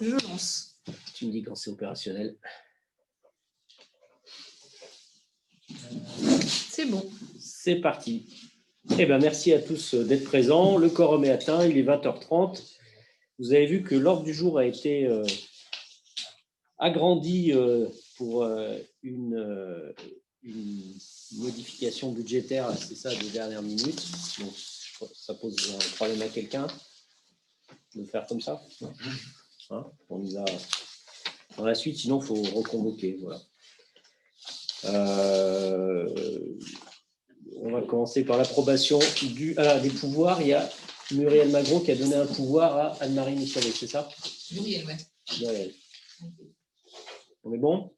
Je lance. Tu me dis quand c'est opérationnel. C'est bon. C'est parti. Eh ben, merci à tous d'être présents. Le quorum est atteint, il est 20h30. Vous avez vu que l'ordre du jour a été agrandi pour une modification budgétaire, c'est ça, de dernière minute. Donc, ça pose un problème à quelqu'un de faire comme ça. Hein, on y va dans la suite, sinon il faut reconvoquer. Voilà. On va commencer par l'approbation des pouvoirs. Il y a Muriel Magro qui a donné un pouvoir à Anne-Marie Michalet, c'est ça? Muriel, ouais. Muriel. On est bon?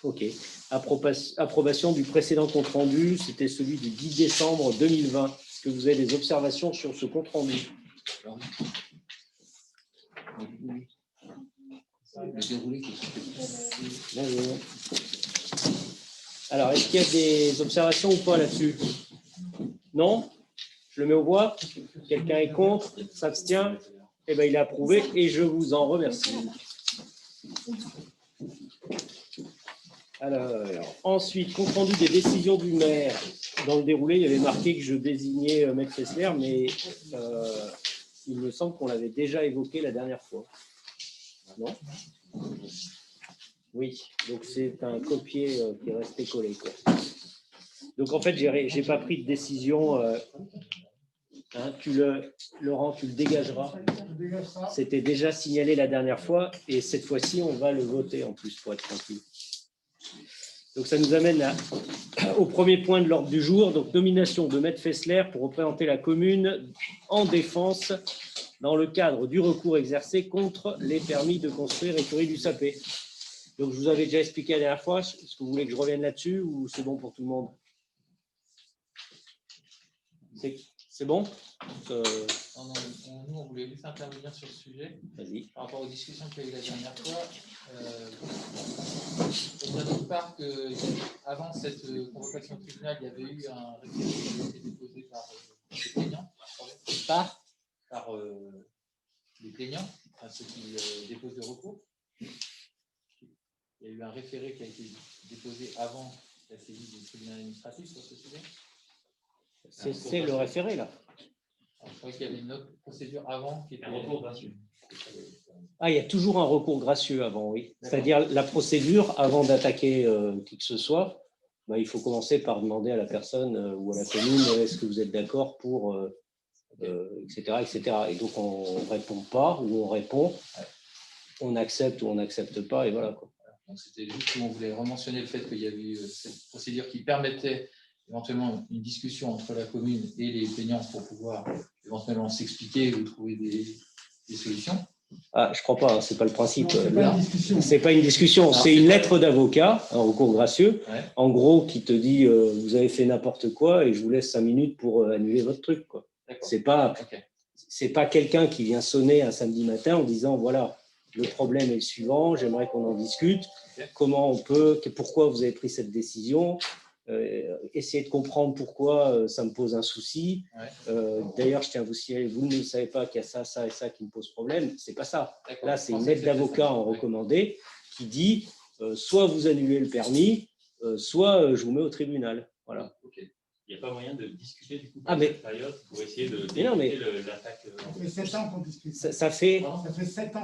Ok. Approbation du précédent compte-rendu, c'était celui du 10 décembre 2020. Est-ce que vous avez des observations sur ce compte-rendu? Alors, est-ce qu'il y a des observations ou pas là-dessus? Non? Je le mets aux voix. Quelqu'un est contre? S'abstient? Eh bien, il est approuvé et je vous en remercie. Alors, ensuite, compte rendu des décisions du maire. Dans le déroulé, il y avait marqué que je désignais Maître Fessler, mais il me semble qu'on l'avait déjà évoqué la dernière fois. Non? Oui, donc c'est un copier qui est resté collé, quoi. Donc en fait, j'ai pas pris de décision. Laurent, tu le dégageras. C'était déjà signalé la dernière fois et cette fois-ci, on va le voter en plus pour être tranquille. Donc ça nous amène au premier point de l'ordre du jour, donc nomination de Maître Fessler pour représenter la commune en défense dans le cadre du recours exercé contre les permis de construire écurie du Sapé. Donc je vous avais déjà expliqué la dernière fois, est-ce que vous voulez que je revienne là-dessus ou c'est bon pour tout le monde? C'est bon? Non, nous, on voulait juste intervenir sur ce sujet. Vas-y. Par rapport aux discussions qu'il y a eu la dernière fois, il faudrait d'autre part qu'avant cette convocation au tribunal, il y avait eu un référé qui avait été déposé par les plaignants. Par les plaignants, enfin ceux qui déposent le recours. Il y a eu un référé qui a été déposé avant la saisie du tribunal administratif sur ce sujet. C'est le référé, là. Alors, je crois qu'il y avait une autre procédure avant qui était un recours gracieux. Ah, il y a toujours un recours gracieux avant, oui. C'est-à-dire la procédure, avant d'attaquer qui que ce soit, bah, il faut commencer par demander à la personne ou à la commune est-ce que vous êtes d'accord pour, etc., etc. Et donc, on ne répond pas ou on répond, on accepte ou on n'accepte pas, et voilà, quoi. Donc, c'était juste qu'on voulait rementionner le fait qu'il y avait eu cette procédure qui permettait éventuellement une discussion entre la commune et les plaignants pour pouvoir éventuellement s'expliquer ou trouver des solutions. Ah, je ne crois pas, ce n'est pas le principe. C'est pas une discussion, c'est une lettre d'avocat, un recours gracieux, en gros, qui te dit vous avez fait n'importe quoi et je vous laisse 5 minutes pour annuler votre truc, quoi. C'est pas quelqu'un qui vient sonner un samedi matin en disant voilà, le problème est le suivant, j'aimerais qu'on en discute, comment on peut, pourquoi vous avez pris cette décision. Essayer de comprendre pourquoi ça me pose un souci. D'ailleurs, je tiens à vous signaler, vous ne savez pas qu'il y a ça, ça et ça qui me pose problème. C'est pas ça. Là, c'est une lettre d'avocat en recommandé qui dit soit vous annulez le permis, soit je vous mets au tribunal. Voilà. Okay. Il n'y a pas moyen de discuter du coup cette période pour essayer de d'éviter l'attaque. Ça fait 7 ans qu'on discute. Ça fait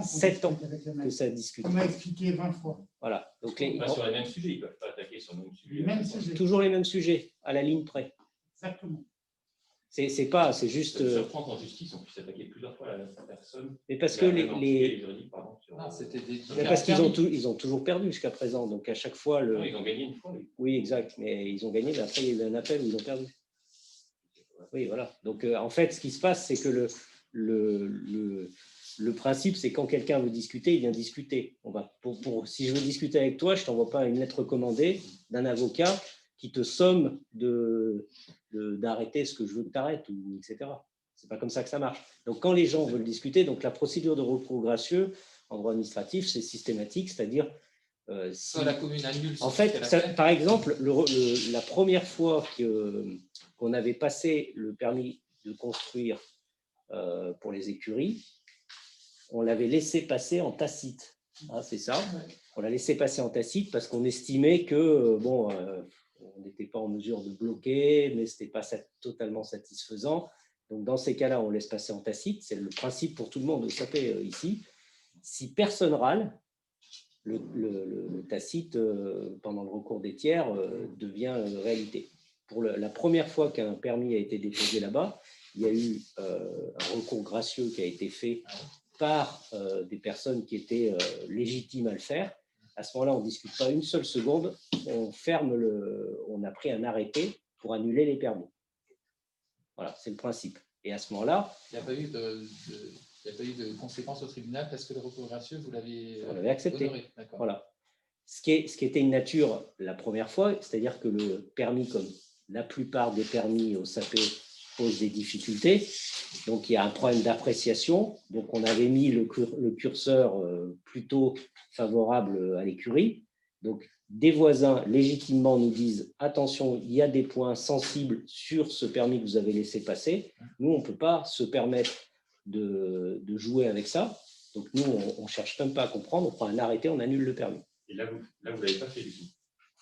7 ans que ça discute. On m'a expliqué 20 fois. Voilà. Donc pas sur les mêmes sujets, ils ne peuvent pas attaquer sur le même sujet. Les mêmes sujets. Toujours les mêmes sujets, à la ligne près. Exactement. C'est juste. Ça me surprend qu'en justice, on puisse attaquer plusieurs fois la personne. Mais parce que parce qu'ils ont toujours perdu jusqu'à présent. Donc à chaque fois. Non, ils ont gagné une fois. Oui, exact. Mais ils ont gagné, mais après, il y a eu un appel où ils ont perdu. Oui, voilà. Donc en fait, ce qui se passe, c'est que le principe, c'est quand quelqu'un veut discuter, il vient discuter. Si je veux discuter avec toi, je ne t'envoie pas une lettre recommandée d'un avocat qui te somme d'arrêter ce que je veux que tu arrêtes, etc. Ce n'est pas comme ça que ça marche. Donc, quand les gens veulent discuter, donc la procédure de recours gracieux en droit administratif, c'est systématique, c'est-à-dire si la commune annule. En fait, par exemple, la première fois qu'on avait passé le permis de construire pour les écuries, on l'avait laissé passer en tacite. Hein, c'est ça. On l'a laissé passer en tacite parce qu'on estimait que, bon, on n'était pas en mesure de bloquer, mais ce n'était pas totalement satisfaisant. Donc, dans ces cas-là, on laisse passer en tacite. C'est le principe pour tout le monde au SAP ici. Si personne râle, le tacite, pendant le recours des tiers, devient réalité. Pour la première fois qu'un permis a été déposé là-bas, il y a eu un recours gracieux qui a été fait par des personnes qui étaient légitimes à le faire. À ce moment-là, on ne discute pas une seule seconde, on a pris un arrêté pour annuler les permis. Voilà, c'est le principe. Et à ce moment-là… Il n'y a pas eu de conséquences au tribunal parce que le recours gracieux, vous l'avez accepté. Honoré. Voilà. Ce qui était une nature la première fois, c'est-à-dire que le permis, comme la plupart des permis au SAP, pose des difficultés. Donc, il y a un problème d'appréciation. Donc, on avait mis le curseur plutôt favorable à l'écurie. Donc, des voisins légitimement nous disent « Attention, il y a des points sensibles sur ce permis que vous avez laissé passer. » Nous, on ne peut pas se permettre de jouer avec ça. Donc, nous, on ne cherche même pas à comprendre. On prend un arrêté, on annule le permis. Et là, vous ne l'avez pas fait du coup.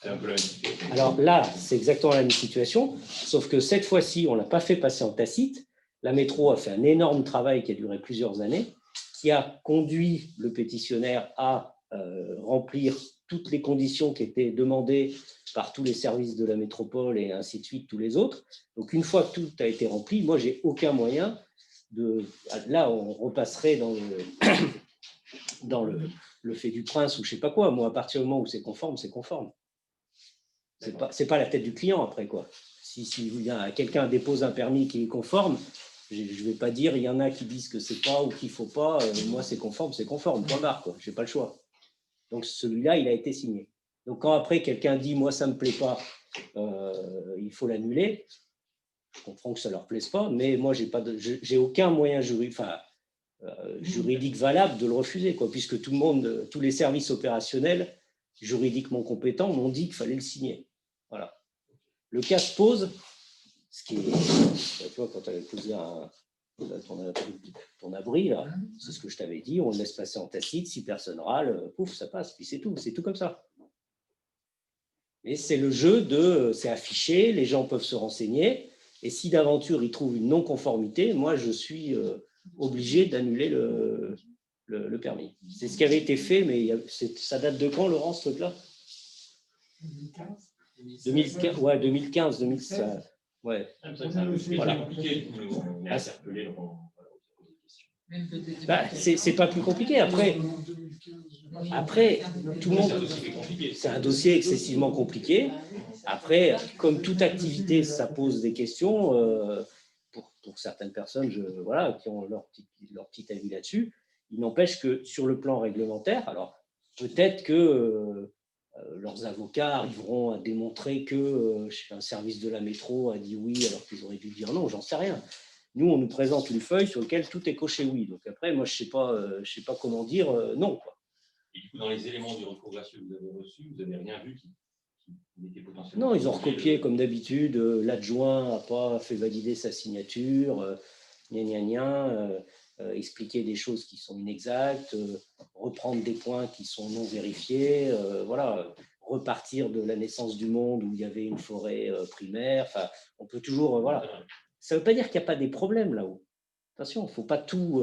C'est un peu la même situation. Alors là, c'est exactement la même situation, sauf que cette fois-ci, on ne l'a pas fait passer en tacite. La métro a fait un énorme travail qui a duré plusieurs années, qui a conduit le pétitionnaire à remplir toutes les conditions qui étaient demandées par tous les services de la métropole et ainsi de suite, tous les autres. Donc, une fois que tout a été rempli, moi, je n'ai aucun moyen de… Là, on repasserait dans le fait du prince ou je ne sais pas quoi. Moi, à partir du moment où c'est conforme, c'est conforme. C'est pas la tête du client après, quoi. Si quelqu'un dépose un permis qui est conforme, je ne vais pas dire il y en a qui disent que c'est pas ou qu'il ne faut pas. Moi, c'est conforme, point barre, quoi. Je n'ai pas le choix. Donc, celui-là, il a été signé. Donc, quand après, quelqu'un dit moi, ça ne me plaît pas, il faut l'annuler, je comprends que ça ne leur plaise pas, mais moi, j'ai aucun moyen juridique valable de le refuser, quoi, puisque tous les services opérationnels juridiquement compétents m'ont dit qu'il fallait le signer. Voilà. Le cas se pose, ce qui est, tu vois, quand tu avais posé ton abri, là, c'est ce que je t'avais dit, on le laisse passer en tacite, si personne râle, pouf, ça passe, puis c'est tout comme ça. Et c'est le jeu c'est affiché, les gens peuvent se renseigner, et si d'aventure ils trouvent une non-conformité, moi je suis obligé d'annuler le permis. C'est ce qui avait été fait, mais ça date de quand, Laurent, ce truc-là ? 2015, ouais, 2015, 2016. Ouais. Voilà. Compliqué. On est interpellé. C'est pas plus compliqué. Après, tout le monde. C'est un dossier excessivement compliqué. Après, comme toute activité, ça pose des questions. Pour certaines personnes qui ont leur petit avis là-dessus, il n'empêche que sur le plan réglementaire, alors peut-être que leurs avocats arriveront à démontrer que un service de la métro a dit oui alors qu'ils auraient dû dire non, j'en sais rien. Nous, on nous présente une feuille sur laquelle tout est coché oui. Donc après, moi, je ne sais pas comment dire non, quoi. Et du coup, dans les éléments du recours gracieux que vous avez reçus, vous n'avez rien vu qui était potentiellement… Non, ils ont recopié comme d'habitude. L'adjoint n'a pas fait valider sa signature, expliquer des choses qui sont inexactes, reprendre des points qui sont non vérifiés, voilà, repartir de la naissance du monde où il y avait une forêt primaire. Enfin, on peut toujours… voilà. Ça ne veut pas dire qu'il n'y a pas des problèmes là-haut. Attention, il ne faut pas tout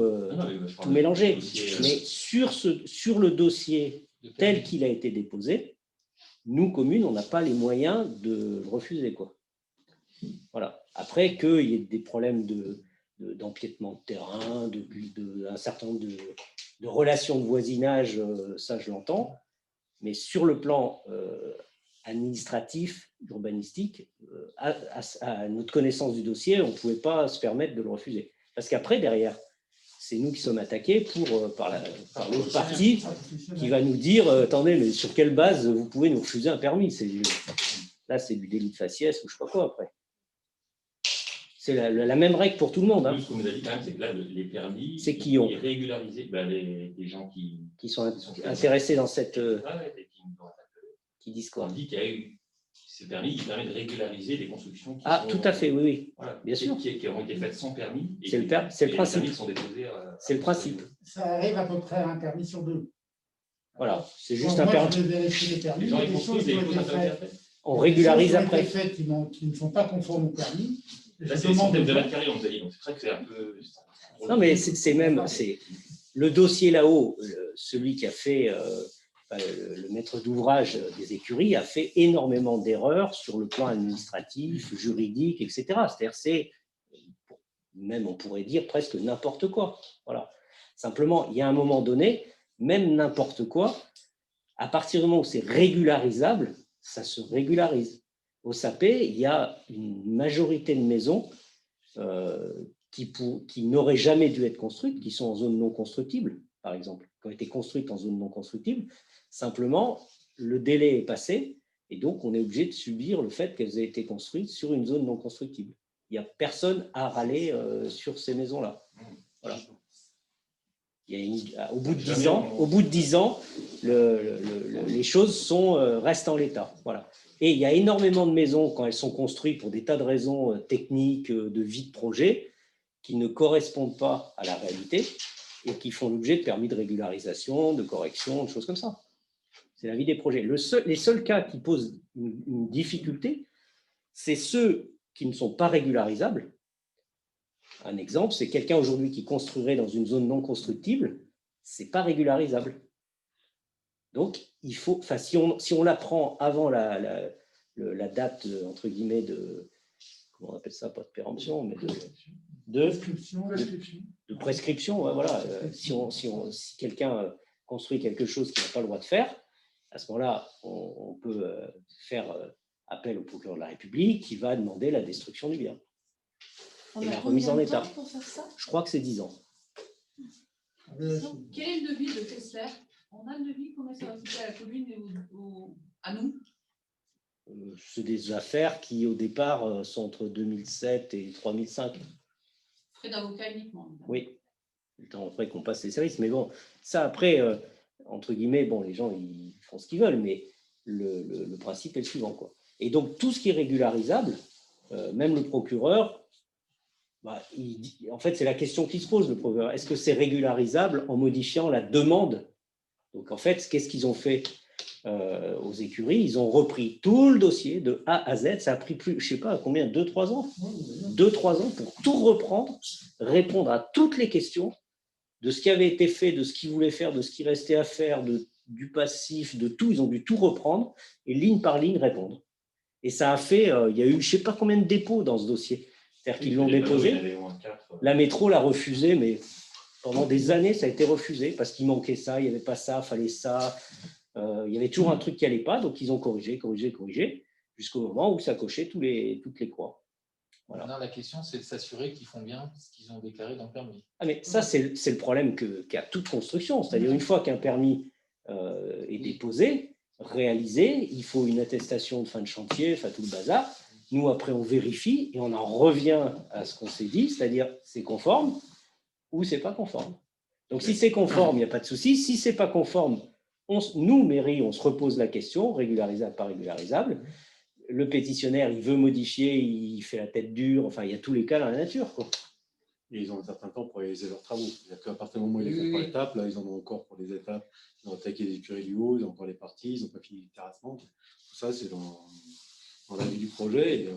mélanger. Mais sur le dossier tel qu'il a été déposé, nous, communes, on n'a pas les moyens de le refuser, quoi. Voilà. Après, qu'il y ait des problèmes d'empiètement de terrain, un certain nombre de relations de voisinage, ça, je l'entends. Mais sur le plan administratif, urbanistique, à notre connaissance du dossier, on ne pouvait pas se permettre de le refuser. Parce qu'après, derrière, c'est nous qui sommes attaqués par l'autre partie qui va nous dire attendez, mais sur quelle base vous pouvez nous refuser un permis? Là, c'est du délit de faciès ou je ne sais pas quoi après. C'est la même règle pour tout le monde. Hein. Ce qu'on nous a dit quand même, c'est que là, les permis, c'est qui ont régularisé les gens qui sont intéressés dans cette… qui disent quoi? On dit qu'il y a eu ces permis, il permet de régulariser des constructions qui Ah, sont, tout à fait, oui, oui. voilà, Bien sûr. qui ont été faites sans permis. C'est le principe. Les permis sont déposés C'est le principe. Ça arrive à peu près à un permis sur deux. Voilà, c'est Bon, juste un moi, permis. je vais vérifier les permis. Les gens, Il y a ils des construisent choses et qui ils ont posent un été permis faites. après. On régularise Des choses qui ont après. été faites qui ne sont pas conformes au permis. Là, Je c'est des demande centaines de aux mètres gens. carrés, on vous a dit. Donc, c'est vrai que c'est un peu. Non, mais c'est même, c'est le dossier là-haut, celui qui a fait, le maître d'ouvrage des écuries a fait énormément d'erreurs sur le plan administratif, juridique, etc. C'est-à-dire, c'est, même on pourrait dire presque n'importe quoi. Voilà. Simplement, il y a un moment donné, même n'importe quoi, à partir du moment où c'est régularisable, ça se régularise. Au SAPé, il y a une majorité de maisons qui n'auraient jamais dû être construites, qui sont en zone non constructible, par exemple, qui ont été construites en zone non constructible. Simplement, le délai est passé et donc on est obligé de subir le fait qu'elles aient été construites sur une zone non constructible. Il n'y a personne à râler sur ces maisons-là. Voilà. Au bout de 10 ans, les choses restent en l'état. Voilà. Et il y a énormément de maisons, quand elles sont construites pour des tas de raisons techniques, de vie de projet, qui ne correspondent pas à la réalité et qui font l'objet de permis de régularisation, de correction, de choses comme ça. C'est la vie des projets. Les seuls cas qui posent une difficulté, c'est ceux qui ne sont pas régularisables. Un exemple, c'est quelqu'un aujourd'hui qui construirait dans une zone non constructible, ce n'est pas régularisable. Donc, il faut, si on la prend avant la date, entre guillemets, comment on appelle ça, pas de péremption, mais de prescription, ouais, voilà. Si quelqu'un construit quelque chose qu'il n'a pas le droit de faire, à ce moment-là, on peut faire appel au procureur de la République qui va demander la destruction du bien. On Et a la remise en combien de état. temps pour faire ça? Je crois que c'est 10 ans. Quel est le devis de Kessler? On a le devis, combien ça va coûter à la commune et à nous? C'est des affaires qui, au départ, sont entre 2007 et 3005. Frais d'avocat uniquement. Oui, le temps après qu'on passe les services. Mais bon, ça après, entre guillemets, bon, les gens, ils font ce qu'ils veulent, mais le principe est le suivant, quoi. Et donc, tout ce qui est régularisable, même le procureur, en fait, c'est la question qui se pose, le procureur. Est-ce que c'est régularisable en modifiant la demande? Donc, en fait, qu'est-ce qu'ils ont fait aux écuries? Ils ont repris tout le dossier de A à Z. Ça a pris plus, je ne sais pas combien, 2-3 ans 2-3 ans pour tout reprendre, répondre à toutes les questions de ce qui avait été fait, de ce qu'ils voulaient faire, de ce qui restait à faire, du passif, de tout. Ils ont dû tout reprendre et ligne par ligne répondre. Et ça a fait, il y a eu je ne sais pas combien de dépôts dans ce dossier. C'est-à-dire qu'ils l'ont déposé. La métro l'a refusé, mais pendant des années, ça a été refusé parce qu'il manquait ça, il n'y avait pas ça, il fallait ça. Il y avait toujours un truc qui n'allait pas, donc ils ont corrigé, jusqu'au moment où ça cochait toutes les croix. Voilà. Maintenant, la question, c'est de s'assurer qu'ils font bien ce qu'ils ont déclaré dans le permis. Ah, mais ça, c'est le problème qu'a toute construction. C'est-à-dire, une fois qu'un permis est déposé, réalisé, il faut une attestation de fin de chantier, enfin tout le bazar. Nous, après, on vérifie et on en revient à ce qu'on s'est dit, c'est-à-dire c'est conforme ou c'est pas conforme. Donc, si c'est conforme, il n'y a pas de souci. Si c'est pas conforme, nous, mairie, on se repose la question, régularisable, pas régularisable. Le pétitionnaire, il veut modifier, il fait la tête dure. Enfin, il y a tous les cas dans la nature, quoi. Et ils ont un certain temps pour réaliser leurs travaux. C'est-à-dire qu'à partir du moment où ils font par étapes, là, ils en ont encore pour les étapes. Ils ont attaqué les écuries du haut, ils ont encore les parties, ils n'ont pas fini le terrassement. Tout ça, c'est dans la vie du projet. Et,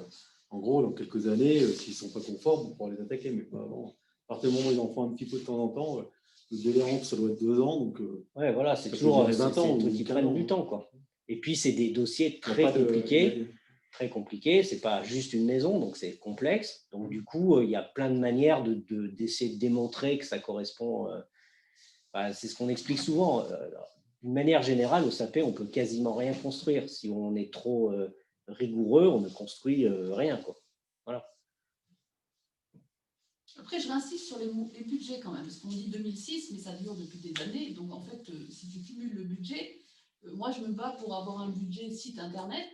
en gros, dans quelques années, s'ils ne sont pas conformes, on pourra les attaquer, mais pas avant. À partir du moment où ils en font un petit peu de temps en temps, le délai rentre, ça doit être 2 ans. Donc, ouais, voilà, c'est toujours 20 ans, des trucs qui prennent du temps, quoi. Et puis, c'est des dossiers très compliqués. Très compliqué, c'est pas juste une maison, donc c'est complexe. Donc du coup, il y a plein de manières d'essayer de démontrer que ça correspond. C'est ce qu'on explique souvent. D'une manière générale, au SAPé, on peut quasiment rien construire. Si on est trop rigoureux, on ne construit rien, quoi. Voilà. Après, je réinsiste sur les budgets quand même, parce qu'on dit 2006, mais ça dure depuis des années. Donc en fait, si tu cumules le budget, moi je me bats pour avoir un budget site internet.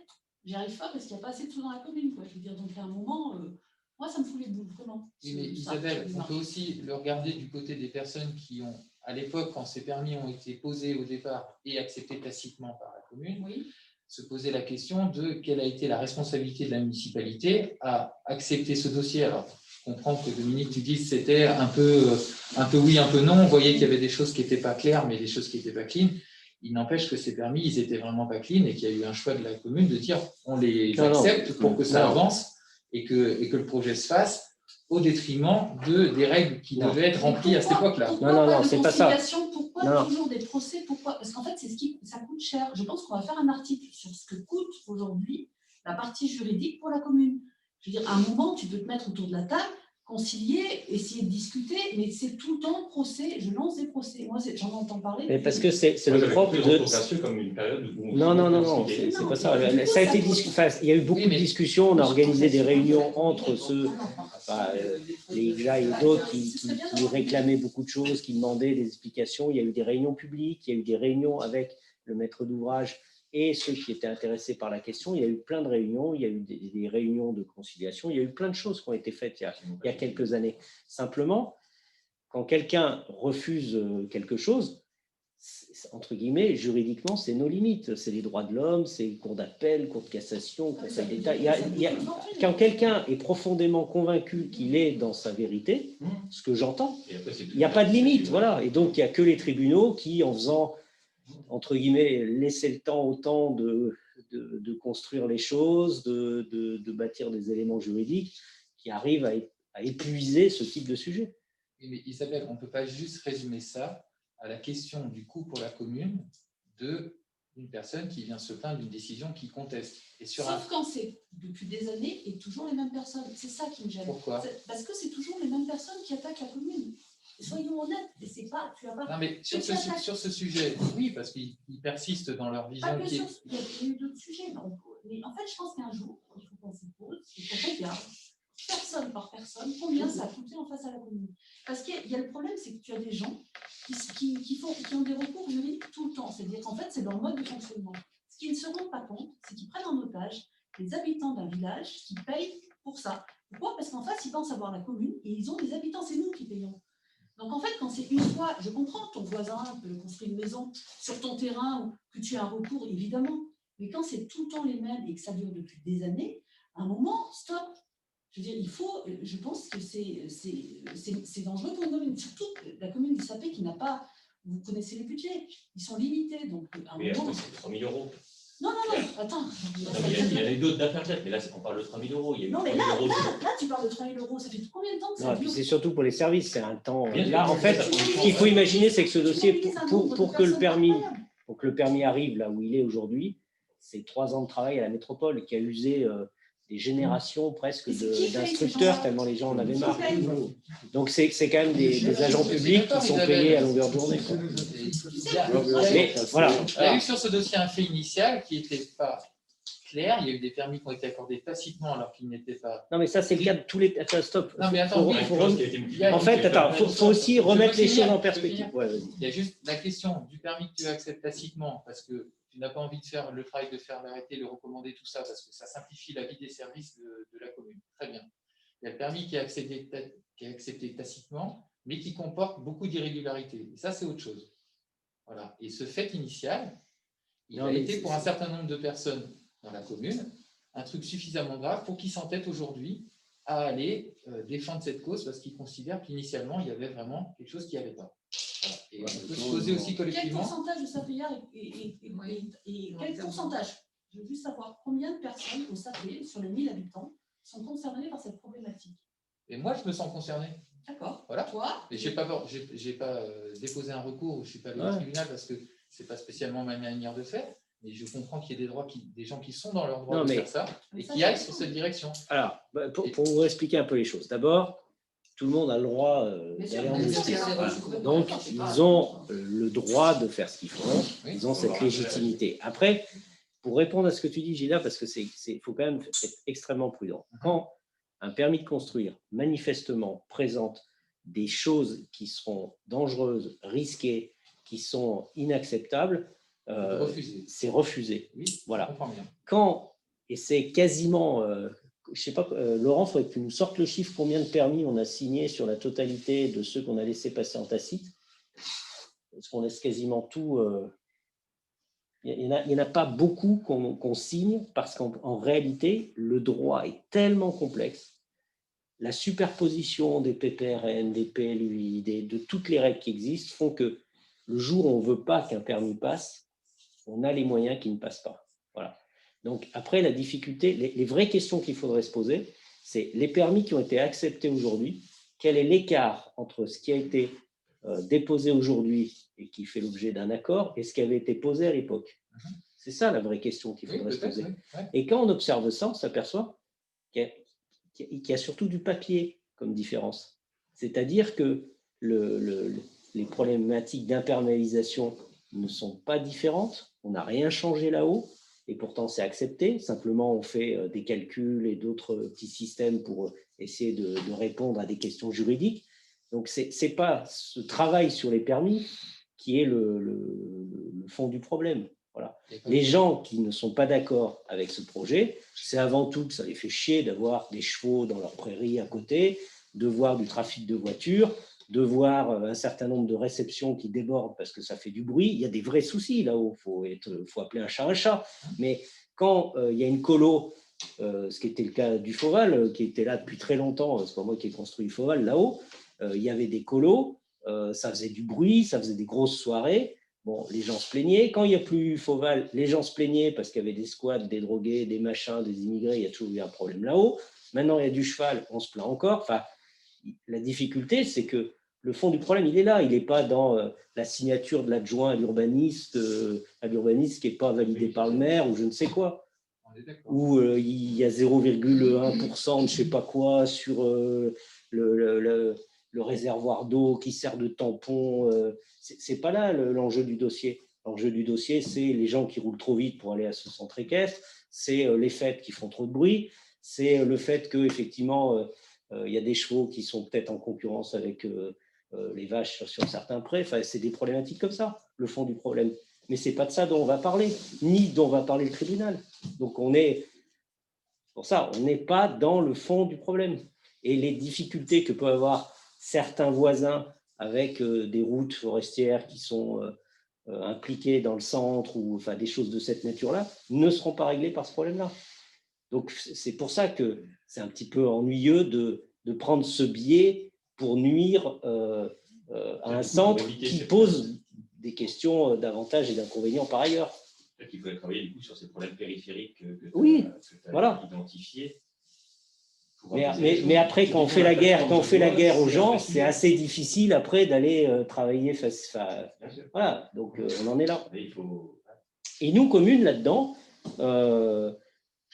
J'y arrive pas parce qu'il n'y a pas assez de sous dans la commune, quoi. Je veux dire, donc à un moment, moi, ça me fout les boules, vraiment. Oui, mais Isabelle, on peut aussi le regarder du côté des personnes qui ont, à l'époque, quand ces permis ont été posés au départ et acceptés tacitement par la commune, oui. se poser la question de quelle a été la responsabilité de la municipalité à accepter ce dossier. Alors, je comprends que Dominique, tu dises que c'était un peu oui, un peu non. On voyait qu'il y avait des choses qui n'étaient pas claires, mais des choses qui n'étaient pas clean. Il n'empêche que ces permis, ils n'étaient vraiment pas clean et qu'il y a eu un choix de la commune de dire on les accepte pour que ça avance et que le projet se fasse au détriment des règles qui devaient être remplies à cette époque-là. Non, c'est pas ça. Pourquoi toujours des procès? Pourquoi? Parce qu'en fait, ça coûte cher. Je pense qu'on va faire un article sur ce que coûte aujourd'hui la partie juridique pour la commune. Je veux dire, à un moment, tu peux te mettre autour de la table, concilier, essayer de discuter, mais c'est tout le temps procès. Je lance des procès. Moi, j'en entends parler. Mais parce que c'est le propre de... comme une période où Non, c'est pas ça. Ça a été discuté. Enfin, il y a eu beaucoup de discussions. On a organisé des réunions entre ceux, les IGA et d'autres, qui réclamaient beaucoup de choses, qui demandaient des explications. Il y a eu des réunions publiques, il y a eu des réunions avec le maître d'ouvrage et ceux qui étaient intéressés par la question. Il y a eu plein de réunions, il y a eu des réunions de conciliation, il y a eu plein de choses qui ont été faites il y a quelques années. Simplement, quand quelqu'un refuse quelque chose, entre guillemets, juridiquement, c'est nos limites. C'est les droits de l'homme, c'est cour d'appel, cour de cassation, conseil d'État. Quand quelqu'un est profondément convaincu qu'il est dans sa vérité, ce que j'entends, il n'y a pas de limite. Voilà. Et donc, il n'y a que les tribunaux qui, en faisant, entre guillemets, laisser le temps au temps de construire les choses, de bâtir des éléments juridiques, qui arrivent à épuiser ce type de sujet. Mais Isabelle, on ne peut pas juste résumer ça à la question du coût pour la commune d'une personne qui vient se plaindre d'une décision qui conteste. Sauf quand c'est depuis des années et toujours les mêmes personnes. C'est ça qui me gêne. Pourquoi? Parce que c'est toujours les mêmes personnes qui attaquent la commune. Soyons honnêtes, et c'est pas, tu as pas... Non, mais sur ce sujet, oui, parce qu'ils persistent dans leur vision. Il y a eu d'autres sujets. Mais en fait, je pense qu'un jour, il faut qu'on se pose et qu'on regarde personne par personne combien ça a coûté en face à la commune. Parce qu'il y a le problème, c'est que tu as des gens qui ont des recours juridiques tout le temps. C'est-à-dire qu'en fait, c'est leur mode de fonctionnement. Ce qu'ils ne se rendent pas compte, c'est qu'ils prennent en otage les habitants d'un village qui payent pour ça. Pourquoi? Parce qu'en face, ils pensent avoir la commune et ils ont des habitants, c'est nous qui payons. Donc en fait, quand c'est une fois, je comprends, ton voisin peut construire une maison sur ton terrain ou que tu as un recours, évidemment. Mais quand c'est tout le temps les mêmes et que ça dure depuis des années, à un moment, stop. Je veux dire, je pense que c'est dangereux pour une commune, surtout la commune du Sapé qui n'a pas, vous connaissez les budgets, ils sont limités. Donc, mais après, c'est 3 000 €. Non, attends. Il y en a eu d'autres d'affaires faites, mais là, on parle de 3 000 €. Non, mais là, tu parles de 3 000 €. Ça fait combien de temps que ça dure? C'est surtout pour les services, c'est un temps. Là, en fait, ce qu'il faut imaginer, c'est que ce dossier, pour que le permis arrive là où il est aujourd'hui, c'est 3 ans de travail à la métropole qui a usé des générations presque d'instructeurs, tellement les gens en avaient marre. Donc, c'est quand même des agents publics qui sont payés à longueur de journée. Mais voilà. Il y a eu sur ce dossier un fait initial qui n'était pas clair. Il y a eu des permis qui ont été accordés tacitement alors qu'ils n'étaient pas. Non, mais ça, c'est le cas de tous les. Attends, stop. Non, mais attends. En fait, attends, il faut aussi remettre les choses en perspective. Il y a juste la question du permis que tu acceptes tacitement parce que tu n'as pas envie de faire le travail de faire l'arrêté, le recommander, tout ça, parce que ça simplifie la vie des services de la commune. Très bien. Il y a le permis qui est accepté tacitement, mais qui comporte beaucoup d'irrégularités. Et ça, c'est autre chose. Voilà. Et ce fait initial, il a été pour un certain nombre de personnes dans la commune un truc suffisamment grave pour qu'ils s'entêtent aujourd'hui à aller défendre cette cause parce qu'ils considèrent qu'initialement, il y avait vraiment quelque chose qui n'allait pas. Voilà. Et on peut se poser aussi collectivement. Quel pourcentage de Sapéiards et quel pourcentage? Je veux juste savoir combien de personnes au Sapé, sur les 1000 habitants, sont concernées par cette problématique. Et moi, je me sens concerné. D'accord. Voilà. Toi? Et j'ai pas déposé un recours, je ne suis pas allé au tribunal parce que ce n'est pas spécialement ma manière de faire. Mais je comprends qu'il y ait des gens qui sont dans leur droit de faire ça et qui aillent sur cette direction. Alors, pour vous expliquer un peu les choses. D'abord, tout le monde a le droit d'aller en justice. Voilà. Donc, ils ont le droit de faire ce qu'ils font. Ils ont cette légitimité. Après, pour répondre à ce que tu dis, Gilles, parce que faut quand même être extrêmement prudent. Quand un permis de construire, manifestement, présente des choses qui seront dangereuses, risquées, qui sont inacceptables, c'est refusé. Oui, voilà. Et c'est quasiment, je ne sais pas, Laurent, il faudrait que tu nous sortes le chiffre, combien de permis on a signé sur la totalité de ceux qu'on a laissé passer en tacite. Parce qu'on laisse quasiment tout. Il n'y en a pas beaucoup qu'on signe parce qu'en réalité, le droit est tellement complexe. La superposition des PPRN, des PLUI, de toutes les règles qui existent font que le jour où on ne veut pas qu'un permis passe, on a les moyens qui ne passent pas. Voilà. Donc après, la difficulté, les vraies questions qu'il faudrait se poser, c'est les permis qui ont été acceptés aujourd'hui, quel est l'écart entre ce qui a été déposé aujourd'hui et qui fait l'objet d'un accord et ce qui avait été posé à l'époque. C'est ça la vraie question qu'il faudrait se poser. Et quand on observe ça, on s'aperçoit qu'il y a surtout du papier comme différence. C'est-à-dire que les problématiques d'imperméabilisation ne sont pas différentes, on n'a rien changé là-haut, et pourtant c'est accepté. Simplement, on fait des calculs et d'autres petits systèmes pour essayer de répondre à des questions juridiques. Donc, ce n'est pas ce travail sur les permis qui est le fond du problème. Voilà. Les gens qui ne sont pas d'accord avec ce projet, c'est avant tout que ça les fait chier d'avoir des chevaux dans leur prairie à côté, de voir du trafic de voitures, de voir un certain nombre de réceptions qui débordent parce que ça fait du bruit. Il y a des vrais soucis là-haut, il faut appeler un chat un chat. Mais quand il y a une colo, ce qui était le cas du Fauval, qui était là depuis très longtemps, c'est pas moi qui ai construit le Fauval là-haut, il y avait des colos, ça faisait du bruit, ça faisait des grosses soirées. Bon, les gens se plaignaient. Quand il n'y a plus Fauval, les gens se plaignaient parce qu'il y avait des squats, des drogués, des machins, des immigrés. Il y a toujours eu un problème là-haut. Maintenant, il y a du cheval, on se plaint encore. Enfin, la difficulté, c'est que le fond du problème, il est là. Il n'est pas dans la signature de l'adjoint à l'urbaniste qui n'est pas validé par le maire ou je ne sais quoi. Où il y a 0,1% de je ne sais pas quoi sur le réservoir d'eau qui sert de tampon. Ce n'est pas là l'enjeu du dossier. L'enjeu du dossier, c'est les gens qui roulent trop vite pour aller à ce centre équestre, c'est les fêtes qui font trop de bruit, c'est le fait qu'effectivement, il y a des chevaux qui sont peut-être en concurrence avec les vaches sur certains prés. Enfin, c'est des problématiques comme ça, le fond du problème. Mais ce n'est pas de ça dont on va parler, ni dont va parler le tribunal. Donc, pour ça, on n'est pas dans le fond du problème. Et les difficultés que peuvent avoir certains voisins avec des routes forestières qui sont impliquées dans le centre ou enfin, des choses de cette nature-là ne seront pas réglées par ce problème-là. Donc, c'est pour ça que c'est un petit peu ennuyeux de prendre ce biais pour nuire à un centre qui pose des questions d'avantages et d'inconvénients par ailleurs. Peut-être qu'il faudrait travailler du coup sur ces problèmes périphériques que oui, tu as voilà. identifiés. Mais après, quand on fait la guerre aux gens, c'est assez difficile après d'aller travailler face. Voilà, donc on en est là. Et nous, communes, là-dedans,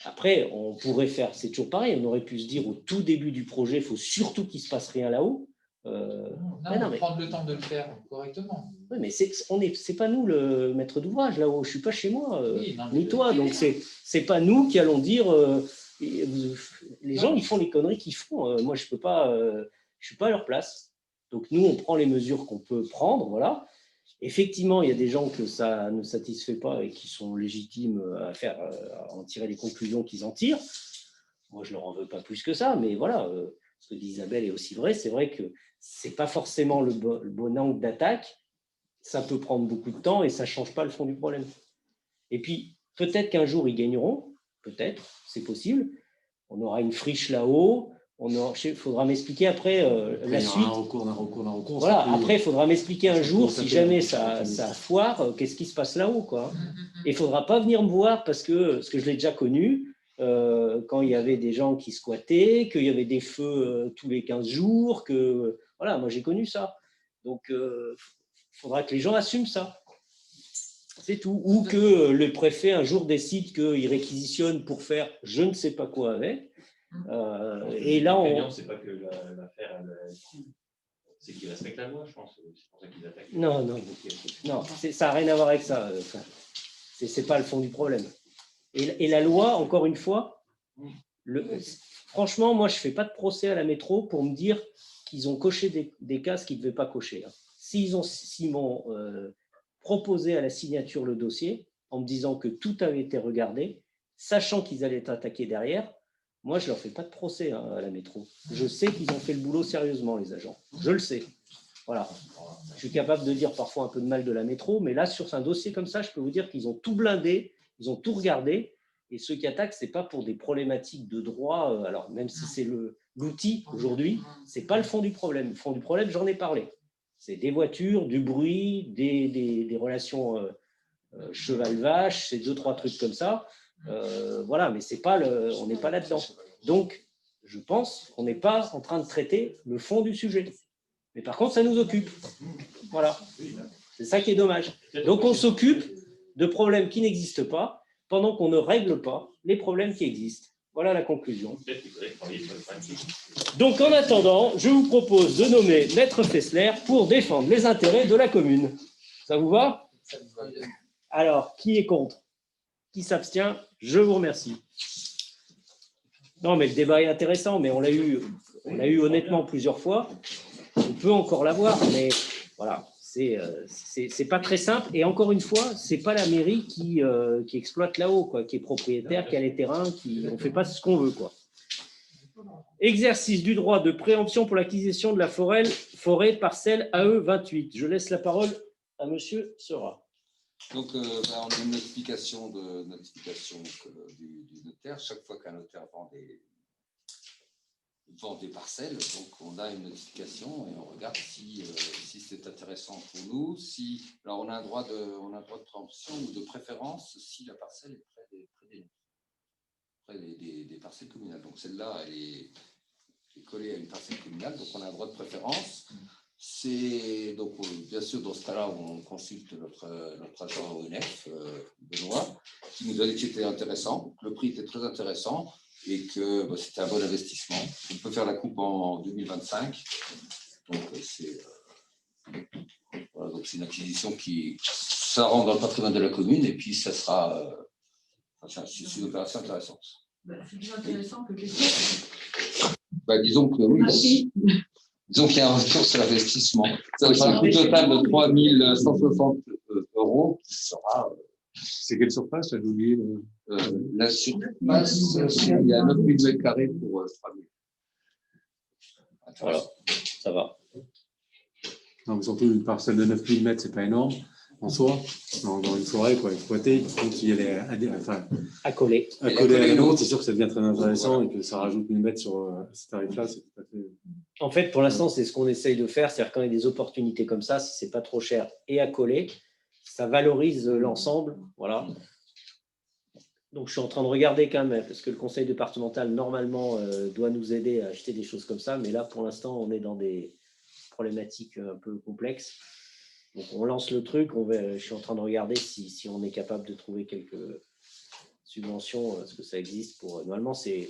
après, on pourrait faire, c'est toujours pareil, on aurait pu se dire au tout début du projet, il faut surtout qu'il ne se passe rien là-haut. Prendre le temps de le faire correctement. Oui, mais c'est pas nous le maître d'ouvrage là-haut. Je suis pas chez moi, ni toi. Donc c'est pas nous qui allons dire. Les gens, ils font les conneries qu'ils font. Moi, je peux pas. Je suis pas à leur place. Donc nous, on prend les mesures qu'on peut prendre, voilà. Effectivement, il y a des gens que ça ne satisfait pas et qui sont légitimes à en tirer les conclusions qu'ils en tirent. Moi, je leur en veux pas plus que ça, mais voilà. Ce que dit Isabelle est aussi vrai. C'est vrai que c'est pas forcément le bon angle d'attaque. Ça peut prendre beaucoup de temps et ça change pas le fond du problème. Et puis, peut-être qu'un jour, ils gagneront. Peut-être, c'est possible. On aura une friche là-haut. Il faudra m'expliquer après la suite. Un recours. Voilà, après, il faudra m'expliquer un jour, si jamais ça foire, qu'est-ce qui se passe là-haut, quoi. Et il ne faudra pas venir me voir parce que je l'ai déjà connu, quand il y avait des gens qui squattaient, qu'il y avait des feux tous les 15 jours, que voilà, moi j'ai connu ça. Donc, il faudra que les gens assument ça. C'est tout. Ou que le préfet un jour décide qu'il réquisitionne pour faire je ne sais pas quoi avec. Et là, c'est pas que l'affaire, c'est qu'ils respectent la loi, je pense. C'est pour ça qu'ils attaquent. Non, ça n'a rien à voir avec ça. C'est pas le fond du problème. Et la loi, encore une fois, franchement, moi, je ne fais pas de procès à la métro pour me dire qu'ils ont coché des cases qu'ils ne devaient pas cocher. Hein. S'ils m'ont proposé à la signature le dossier en me disant que tout avait été regardé, sachant qu'ils allaient être attaqués derrière, moi, je ne leur fais pas de procès à la métro. Je sais qu'ils ont fait le boulot sérieusement, les agents. Je le sais. Voilà. Je suis capable de dire parfois un peu de mal de la métro, mais là, sur un dossier comme ça, je peux vous dire qu'ils ont tout blindé, ils ont tout regardé. Et ceux qui attaquent, ce n'est pas pour des problématiques de droit. Alors, même si c'est l'outil aujourd'hui, ce n'est pas le fond du problème. Le fond du problème, j'en ai parlé. C'est des voitures, du bruit, des relations cheval-vache, c'est 2-3 trucs comme ça. Voilà, mais c'est pas on n'est pas là-dedans. Donc, je pense qu'on n'est pas en train de traiter le fond du sujet. Mais par contre, ça nous occupe. Voilà. C'est ça qui est dommage. Donc, on s'occupe de problèmes qui n'existent pas pendant qu'on ne règle pas les problèmes qui existent. Voilà la conclusion. Donc, en attendant, je vous propose de nommer Maître Fessler pour défendre les intérêts de la commune. Ça vous va? Alors, qui est contre? Qui s'abstient? Je vous remercie. Non, mais le débat est intéressant, mais on l'a eu honnêtement plusieurs fois. On peut encore l'avoir, mais voilà, c'est pas très simple. Et encore une fois, c'est pas la mairie qui exploite là-haut, quoi, qui est propriétaire, qui a les terrains, on ne fait pas ce qu'on veut, quoi. Exercice du droit de préemption pour l'acquisition de la forêt parcelle AE 28. Je laisse la parole à Monsieur Seurat. Donc, on a une notification du notaire. Chaque fois qu'un notaire vend des parcelles, donc on a une notification et on regarde si c'est intéressant pour nous. Alors, on a un droit de préemption ou de préférence si la parcelle est près des parcelles communales. Donc, celle-là, elle est collée à une parcelle communale, donc on a un droit de préférence. Donc, bien sûr, dans ce cas-là, on consulte notre agent ONF, Benoît, qui nous a dit que c'était intéressant, que le prix était très intéressant et que c'était un bon investissement. On peut faire la coupe en 2025. Donc, c'est une acquisition ça rentre dans le patrimoine de la commune et puis ça sera. C'est une opération intéressante. C'est plus intéressant que le question. Disons que oui. Disons qu'il y a un retour sur l'investissement. Ça va faire un coût total de 3 160 € qui sera. C'est quelle surface, j'ai oublié La surface, il y a 9 000 m² pour 3 000. Voilà, ça va. Non, mais surtout, une parcelle de 9 000 m, c'est pas énorme en soi. Dans une forêt, quoi, exploiter, il faut qu'il y ait à coller. À coller à l'autre, c'est sûr que ça devient très intéressant et que ça rajoute 1000 mètres sur ce tarif-là, c'est tout à fait. En fait, pour l'instant, c'est ce qu'on essaye de faire, c'est-à-dire quand il y a des opportunités comme ça, si c'est pas trop cher et à coller, ça valorise l'ensemble. Voilà. Donc, je suis en train de regarder quand même, parce que le conseil départemental, normalement, doit nous aider à acheter des choses comme ça. Mais là, pour l'instant, on est dans des problématiques un peu complexes. Donc, on lance le truc. Je suis en train de regarder si on est capable de trouver quelques subventions, parce que ça existe. Normalement, c'est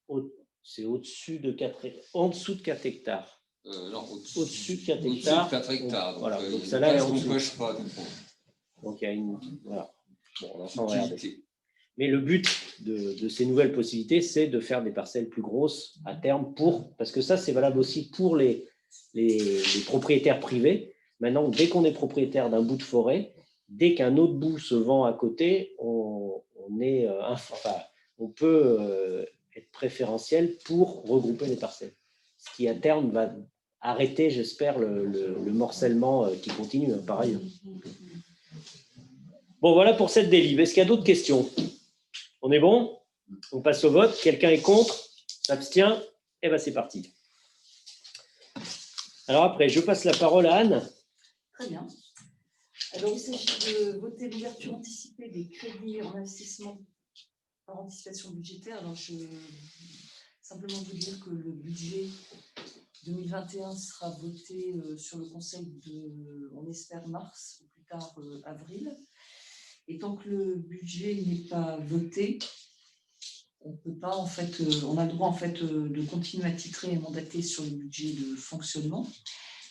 au-dessus de 4 en dessous de 4 hectares. Non, au-dessus de 4 hectares. Au-dessus de 4 hectares. Donc, voilà. Donc, ça là est en dessous. Pas, donc, il y a une. Voilà. Bon, on est en train de regarder. Mais le but de ces nouvelles possibilités, c'est de faire des parcelles plus grosses à terme parce que ça, c'est valable aussi pour les propriétaires privés. Maintenant, dès qu'on est propriétaire d'un bout de forêt, dès qu'un autre bout se vend à côté, on peut être préférentiel pour regrouper les parcelles. Ce qui, à terme, va arrêter, j'espère, le morcellement qui continue par ailleurs. Bon, voilà pour cette délibération. Est-ce qu'il y a d'autres questions? On est bon? On passe au vote. Quelqu'un est contre? S'abstient? Eh bien, c'est parti. Alors après, je passe la parole à Anne. Très bien. Alors, il s'agit de voter l'ouverture anticipée des crédits en investissement par anticipation budgétaire. Alors, je vais simplement vous dire que le budget 2021 sera voté sur le conseil on espère, mars, ou plus tard avril. Et tant que le budget n'est pas voté, on peut pas, en fait, on a le droit en fait, de continuer à titrer et mandater sur le budget de fonctionnement.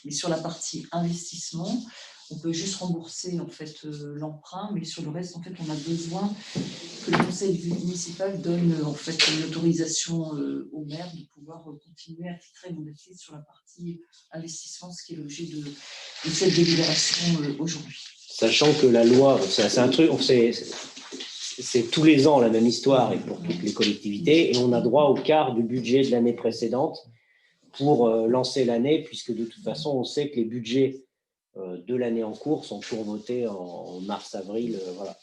Mais sur la partie investissement, on peut juste rembourser en fait, l'emprunt, mais sur le reste, en fait, on a besoin que le conseil municipal donne en fait, une autorisation au maire de pouvoir continuer à titrer et mandater sur la partie investissement, ce qui est l'objet de cette délibération aujourd'hui. Sachant que la loi, c'est un truc, c'est tous les ans la même histoire et pour toutes les collectivités, et on a droit au quart du budget de l'année précédente pour lancer l'année, puisque de toute façon, on sait que les budgets de l'année en cours sont toujours votés en mars-avril. Voilà.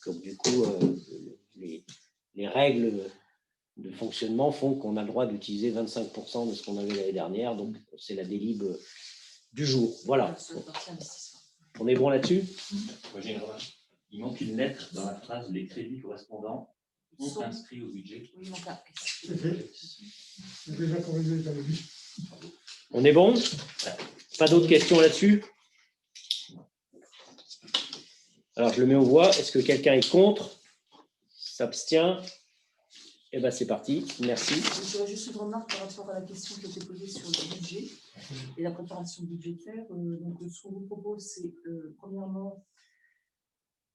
Donc, du coup, les règles de fonctionnement font qu'on a le droit d'utiliser 25% de ce qu'on avait l'année dernière. Donc, c'est la délib du jour. Voilà. On est bon là-dessus? Moi, j'ai une remarque. Il manque une lettre dans la phrase les crédits correspondants sont inscrits au budget. Oui, il manque un S. C'est fait. C'est déjà corrigé, j'avais vu. On est bon? Pas d'autres questions là-dessus? Alors, je le mets aux voix. Est-ce que quelqu'un est contre? S'abstient? Eh bien, c'est parti. Merci. J'aurais juste une remarque par rapport à la question qui a été posée sur le budget et la préparation budgétaire. Donc, ce qu'on vous propose, c'est premièrement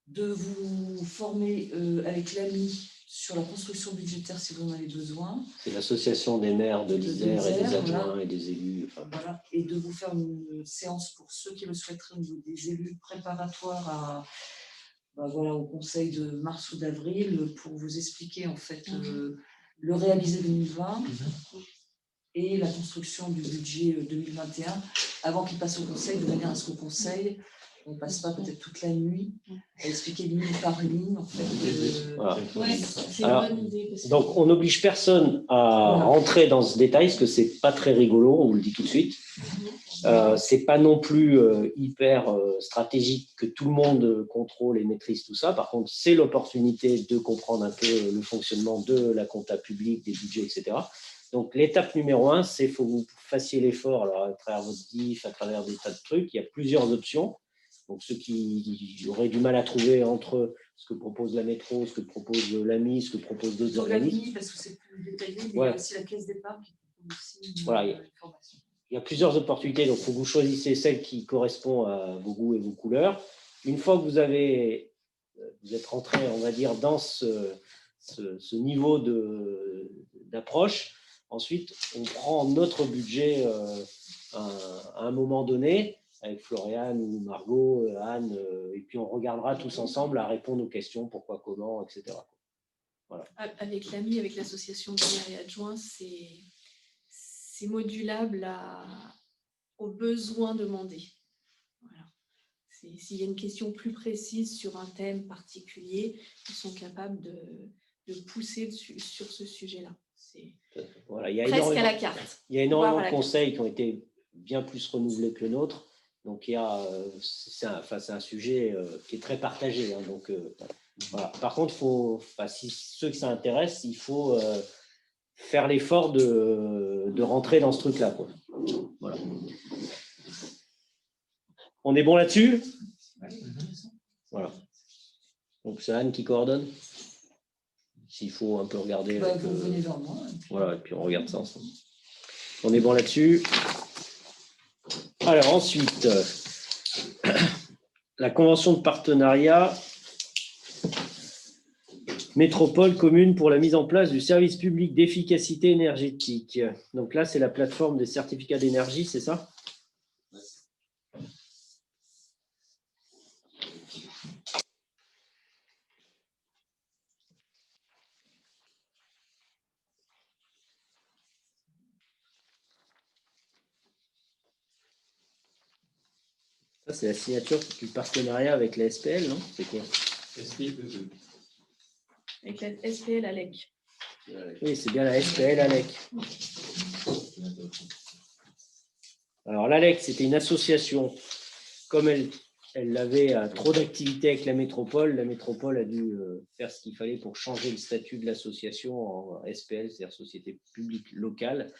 de vous former avec l'AMI sur la construction budgétaire si vous en avez besoin. C'est l'association des maires de l'Isère et des adjoints voilà. et des élus. Enfin, voilà. Et de vous faire une séance pour ceux qui le souhaiteraient au niveau des élus préparatoires à, voilà, au conseil de mars ou d'avril pour vous expliquer en fait le réalisé 2020 et la construction du budget 2021 avant qu'il passe au conseil, de manière à ce qu'au conseil on ne passe pas peut-être toute la nuit à expliquer ligne par ligne en fait. voilà. Ouais, c'est Alors, une bonne idée. Parce que- Donc, on n'oblige personne à Voilà. rentrer dans ce détail, parce que c'est pas très rigolo, on vous le dit tout de suite. C'est pas non plus hyper stratégique que tout le monde contrôle et maîtrise tout ça. Par contre, c'est l'opportunité de comprendre un peu le fonctionnement de la compta publique, des budgets, etc. Donc, l'étape numéro 1, c'est qu'il faut que vous fassiez l'effort, alors à travers votre DIF, à travers des tas de trucs. Il y a plusieurs options. Donc, ceux qui auraient du mal à trouver entre ce que propose la métro, ce que propose l'AMI, ce que proposent d'autres Plutôt organismes. l'AMI parce que c'est plus détaillé, mais il y Ouais. a aussi la caisse d'épargne qui propose aussi une, Voilà, une formation. Il y a plusieurs opportunités, donc il faut que vous choisissez celle qui correspond à vos goûts et vos couleurs. Une fois que vous êtes rentré, on va dire, dans ce niveau d'approche, ensuite, on prend notre budget à un moment donné, avec Floriane ou Margot, Anne, et puis on regardera tous ensemble à répondre aux questions, pourquoi, comment, etc. Voilà. Avec l'AMI, avec l'association de maires et adjoints, c'est modulable aux besoins demandés. Voilà. S'il y a une question plus précise sur un thème particulier, ils sont capables de pousser sur ce sujet-là. C'est Voilà, il y a presque à la carte. Il y a énormément Voire à de la conseils qui ont été bien plus renouvelés que le nôtre. Donc, c'est un sujet qui est très partagé. Hein, donc, voilà. Par contre, si ceux que ça intéresse, il faut faire l'effort de rentrer dans ce truc-là. Voilà. On est bon là-dessus? Voilà. Donc, c'est Anne qui coordonne. S'il faut un peu regarder. Vous venez vers moi. Voilà, et puis on regarde ça ensemble. On est bon là-dessus. Alors ensuite, la convention de partenariat métropole commune pour la mise en place du service public d'efficacité énergétique. Donc là, c'est la plateforme des certificats d'énergie, c'est ça? Ça, c'est la signature du partenariat avec la SPL, non? C'est quoi? SPE. Avec la SPL ALEC. Oui, c'est bien la SPL ALEC. Alors, l'ALEC, c'était une association. Comme elle avait trop d'activités avec la métropole a dû faire ce qu'il fallait pour changer le statut de l'association en SPL, c'est-à-dire Société publique locale.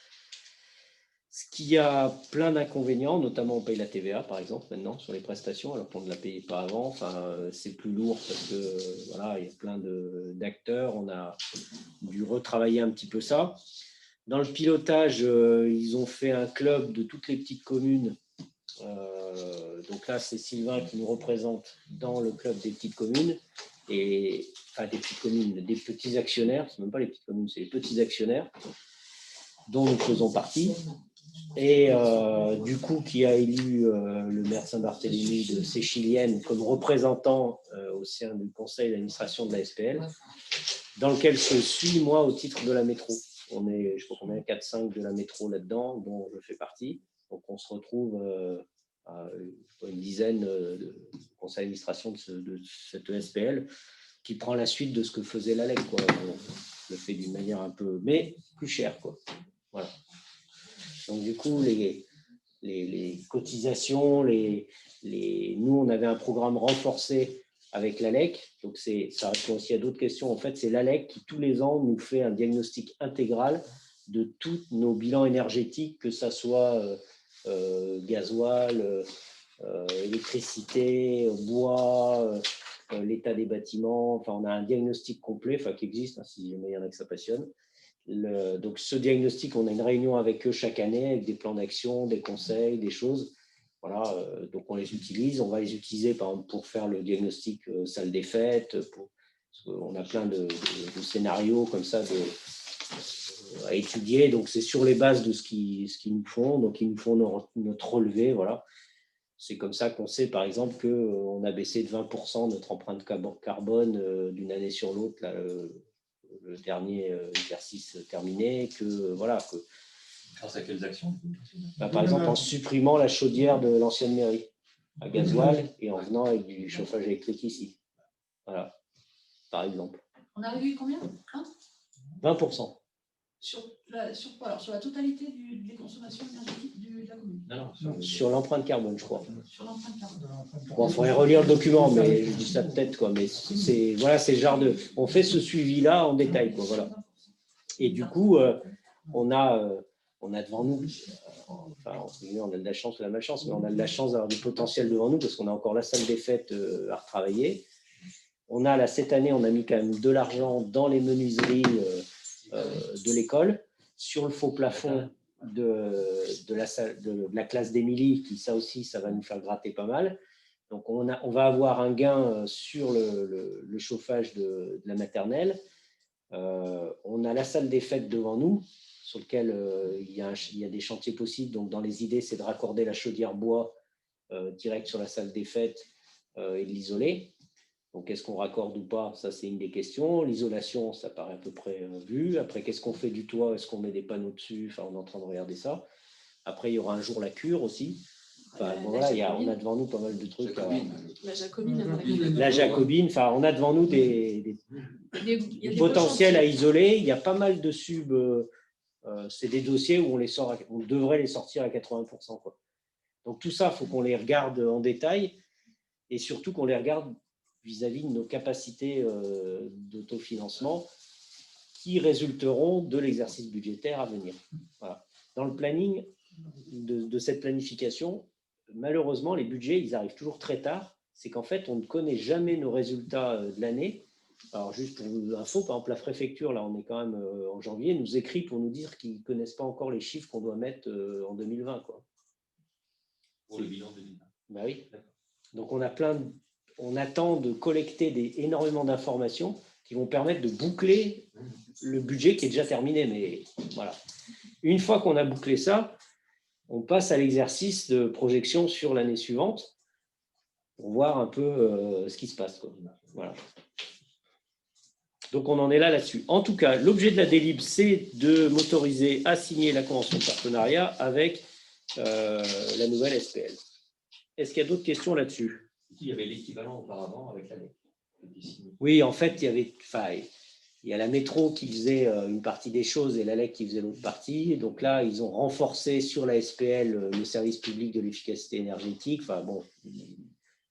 Ce qui a plein d'inconvénients, notamment on paye la TVA par exemple maintenant sur les prestations, alors qu'on ne la payait pas avant. Enfin, c'est plus lourd parce que voilà, il y a plein d'acteurs. On a dû retravailler un petit peu ça. Dans le pilotage, ils ont fait un club de toutes les petites communes. Donc là, c'est Sylvain qui nous représente dans le club des petites communes. Enfin, des petites communes, des petits actionnaires. C'est même pas les petites communes, c'est les petits actionnaires dont nous faisons partie. Et du coup, qui a élu le maire Saint-Barthélemy de Séchilienne comme représentant au sein du conseil d'administration de la SPL, dans lequel je suis, moi, au titre de la métro. je crois qu'on est 4-5 de la métro là-dedans, dont je fais partie. Donc, on se retrouve à une dizaine de conseils d'administration de cette ESPL qui prend la suite de ce que faisait l'ALEC, quoi. On le fait d'une manière un peu, mais plus chère, quoi. Voilà. Donc, du coup, les cotisations, nous, on avait un programme renforcé avec l'ALEC. Donc, ça répond aussi à d'autres questions. En fait, c'est l'ALEC qui, tous les ans, nous fait un diagnostic intégral de tous nos bilans énergétiques, que ça soit gasoil, électricité, bois, l'état des bâtiments. Enfin, on a un diagnostic complet, enfin, qui existe, hein, si jamais il y en a que ça passionne. Donc, ce diagnostic, on a une réunion avec eux chaque année, avec des plans d'action, des conseils, des choses. Voilà, donc on les utilise. On va les utiliser, par exemple, pour faire le diagnostic salle des fêtes. On a plein de scénarios comme ça à étudier. Donc, c'est sur les bases de ce qu'ils nous font. Donc, ils nous font notre relevé. Voilà. C'est comme ça qu'on sait, par exemple, qu'on a baissé de 20% notre empreinte carbone d'une année sur l'autre, le dernier exercice terminé. Voilà, grâce à quelles actions? Par exemple, en supprimant la chaudière de l'ancienne mairie à gasoil et en venant avec du chauffage électrique ici. Voilà, par exemple. On a réduit combien? 20%. Sur quoi? Alors, sur la totalité des consommations énergétiques de la commune? Non, sur l'empreinte carbone, je crois. Sur l'empreinte carbone. Bon, il faudrait relire le document, mais je dis ça peut-être, quoi. Mais c'est le genre de... On fait ce suivi-là en détail, quoi, voilà. Et du coup, on a devant nous, enfin, on a de la chance ou de la malchance, mais on a de la chance d'avoir du potentiel devant nous parce qu'on a encore la salle des fêtes à retravailler. Cette année, on a mis quand même de l'argent dans les menuiseries de l'école, sur le faux plafond de la classe d'Émilie, qui ça aussi, ça va nous faire gratter pas mal. Donc, on va avoir un gain sur le chauffage de la maternelle. On a la salle des fêtes devant nous, sur lequel il y a des chantiers possibles. Donc, dans les idées, c'est de raccorder la chaudière bois direct sur la salle des fêtes et de l'isoler. Donc, est-ce qu'on raccorde ou pas? Ça, c'est une des questions. L'isolation, ça paraît à peu près vu. Après, qu'est-ce qu'on fait du toit? Est-ce qu'on met des panneaux dessus? Enfin, on est en train de regarder ça. Après, il y aura un jour la cure aussi. Enfin, bon, voilà, on a devant nous pas mal de trucs. La Jacobine. La Jacobine, enfin, on a devant nous des potentiels à isoler. Il y a pas mal de subs. C'est des dossiers où on devrait les sortir à 80%, quoi. Donc, tout ça, il faut qu'on les regarde en détail et surtout qu'on les regarde vis-à-vis de nos capacités d'autofinancement qui résulteront de l'exercice budgétaire à venir. Voilà. Dans le planning de cette planification, malheureusement, les budgets, ils arrivent toujours très tard. C'est qu'en fait, on ne connaît jamais nos résultats de l'année. Alors, juste pour vous info, par exemple, la préfecture, là, on est quand même en janvier, nous écrit pour nous dire qu'ils ne connaissent pas encore les chiffres qu'on doit mettre en 2020, quoi. Pour le bilan 2020. Ben oui. Donc, on attend de collecter énormément d'informations qui vont permettre de boucler le budget qui est déjà terminé. Mais voilà. Une fois qu'on a bouclé ça, on passe à l'exercice de projection sur l'année suivante pour voir un peu ce qui se passe, quoi. Voilà. Donc, on en est là-dessus. En tout cas, l'objet de la délib, c'est de m'autoriser à signer la convention de partenariat avec la nouvelle SPL. Est-ce qu'il y a d'autres questions là-dessus? Il y avait l'équivalent auparavant avec l'année. Oui, en fait, il y a la métro qui faisait une partie des choses et l'ALEC qui faisait l'autre partie. Donc là, ils ont renforcé sur la SPL le service public de l'efficacité énergétique. Enfin bon,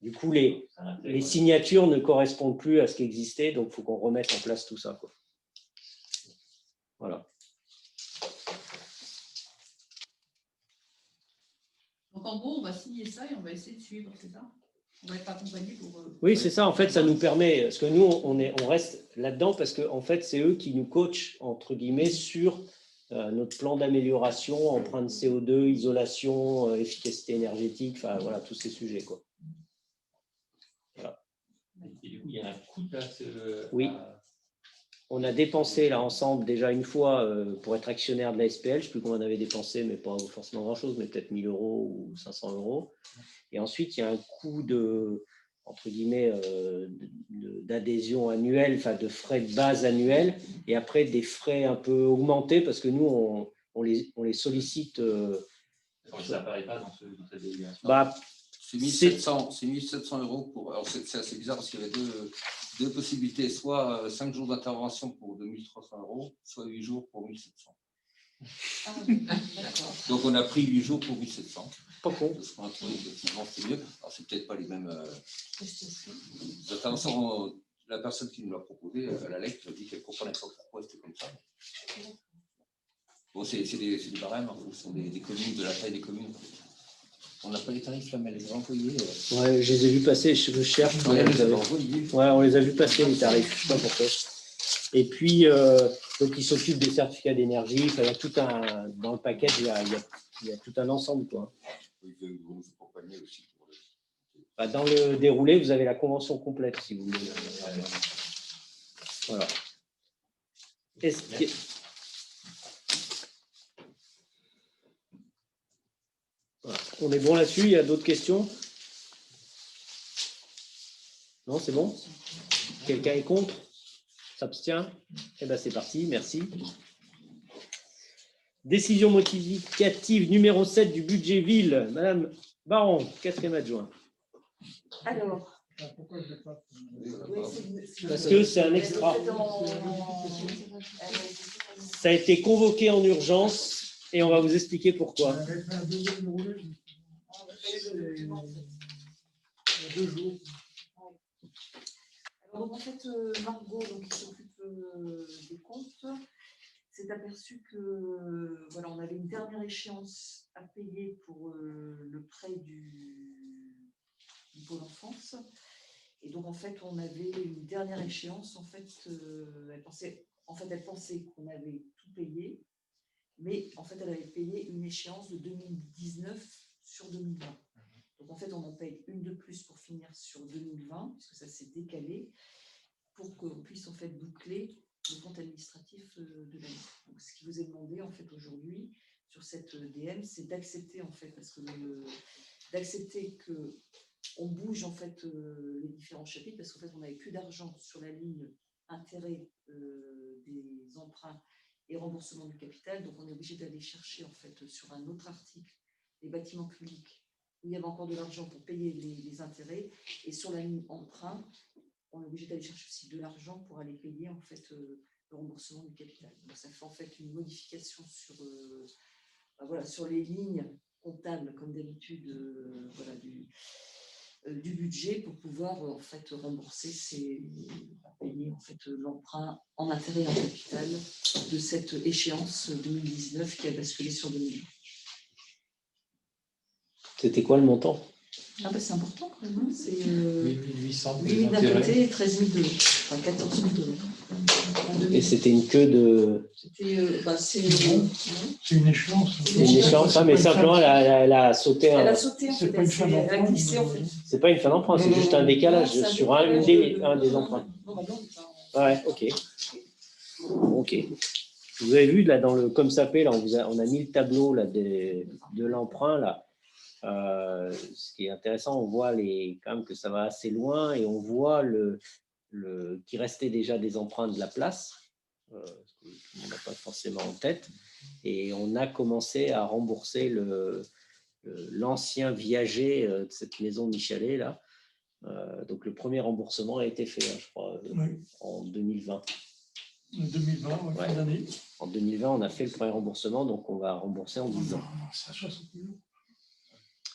du coup, les signatures ne correspondent plus à ce qui existait, donc il faut qu'on remette en place tout ça, quoi. Voilà. Donc en gros, on va signer ça et on va essayer de suivre, c'est ça? On va être accompagné pour... Oui, c'est ça. En fait, ça nous permet, parce que nous, on reste là-dedans parce que en fait, c'est eux qui nous coachent, entre guillemets, sur notre plan d'amélioration, empreinte CO2, isolation, efficacité énergétique, enfin voilà, tous ces sujets, quoi. Voilà. Et du coup, il y a un coût là. Oui. On a dépensé là ensemble déjà une fois pour être actionnaire de la SPL. Je ne sais plus combien on avait dépensé, mais pas forcément grand-chose, mais peut-être 1 000 € ou 500 €. Et ensuite, il y a un coût entre guillemets, d'adhésion annuelle, enfin de frais de base annuels, et après des frais un peu augmentés, parce que nous, on les sollicite. Ça n'apparaît pas dans cette délégation. Bah, C'est 1700 € pour. Alors, c'est assez bizarre parce qu'il y avait deux possibilités, soit 5 jours d'intervention pour 2300 €, soit 8 jours pour 1700. Ah, d'accord. Donc, on a pris 8 jours pour 1700. pas con. Parce qu'on a trouvé que finalement, c'est mieux. Alors, c'est peut-être pas les mêmes interventions. La personne qui nous l'a proposé, la lettre, a dit qu'elle ne comprenait pas pourquoi c'était comme ça. Bon, c'est des barèmes en fonction des communes, de la taille des communes. On n'a pas les tarifs là, mais elle les a envoyés. Ouais, je les ai vus passer, je cherche. Ouais, on les a vus passer, les tarifs, je ne sais pas pourquoi. Et puis, donc, ils s'occupent des certificats d'énergie. Enfin, il y a tout un, dans le paquet, il y a tout un ensemble, quoi. Bah, dans le déroulé, vous avez la convention complète, si vous voulez. Voilà. Voilà. On est bon là-dessus? Il y a d'autres questions? Non, c'est bon? Quelqu'un est contre? S'abstient? Eh bien, c'est parti, merci. Décision modificative numéro 7 du budget ville. Madame Baron, 4e adjoint. Alors, Pourquoi je l'ai pas Parce que c'est un extra. Ça a été convoqué en urgence et on va vous expliquer pourquoi. Avec un deuxième roulé, deux jours. alors donc, en fait, Margot, donc, qui s'occupe des comptes, s'est aperçue que voilà, on avait une dernière échéance à payer pour le prêt du Pôle enfance. Et donc, en fait, on avait une dernière échéance. En fait, elle pensait qu'on avait tout payé, mais en fait, elle avait payé une échéance de 2019 sur 2020. Donc, en fait, on en paye une de plus pour finir sur 2020, puisque ça s'est décalé, pour qu'on puisse en fait boucler le compte administratif de l'année. Donc, ce qui vous est demandé en fait aujourd'hui sur cette DM, c'est d'accepter en fait, d'accepter que on bouge en fait les différents chapitres, parce qu'en fait, on n'avait plus d'argent sur la ligne intérêt des emprunts et remboursement du capital. Donc, on est obligé d'aller chercher en fait sur un autre article les bâtiments publics où il y avait encore de l'argent pour payer les intérêts, et sur la ligne emprunt, on est obligé d'aller chercher aussi de l'argent pour aller payer en fait le remboursement du capital. Donc, ça fait en fait une modification sur voilà, sur les lignes comptables comme d'habitude voilà, du budget pour pouvoir en fait rembourser payer en fait l'emprunt en intérêt et en capital de cette échéance 2019 qui a basculé sur 2020. C'était quoi le montant? Ah bah c'est important quand même, c'est 8800 8 000 d'un côté et 13 000 de l'autre, enfin 14 000 de l'autre. Et c'était une queue de... C'est une échéance. C'est une échéance, mais simplement, elle a sauté. Elle a sauté, en fait, elle a glissé en fait. C'est pas une fin d'emprunt, c'est juste un décalage sur un des emprunts. Ouais, ok. Ok. Vous avez vu, là, dans le Comme ça paie, là, on a mis le tableau là, de l'emprunt, là. Ce qui est intéressant, on voit quand même que ça va assez loin, et on voit qu'il restait déjà des emprunts de la place, on n'a pas forcément en tête, et on a commencé à rembourser l'ancien viager de cette maison Michalet là. Donc le premier remboursement a été fait, je crois, en 2020. En 2020, ouais. Fin d'année. En 2020, on a fait le premier remboursement, donc on va rembourser en 10 ans. C'est à 60 000 €.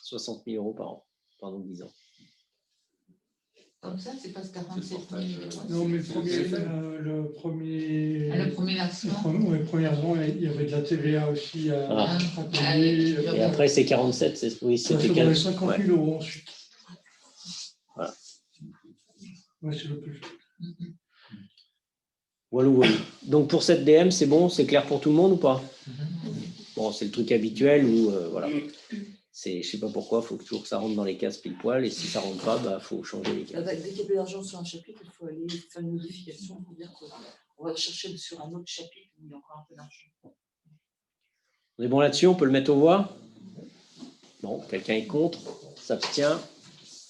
60 000 € par an, pendant 10 ans. Comme ça, c'est pas 47 000 €. Non, mais le premier versement, il y avait de la TVA aussi à payer. Et après, c'est 47, oui, c'était 50 000 € ensuite. Voilà. Ouais, c'est le plus. Voilà. Donc pour cette DM, c'est bon, c'est clair pour tout le monde ou pas? Bon, c'est le truc habituel où, voilà. Je ne sais pas pourquoi, il faut toujours que ça rentre dans les cases pile poil, et si ça ne rentre pas, il faut changer les cases. Dès qu'il y a de l'argent sur un chapitre, il faut aller faire une modification pour dire qu'on va chercher sur un autre chapitre où il y a encore un peu d'argent. On est bon là-dessus, on peut le mettre aux voix? Bon, quelqu'un est contre, s'abstient.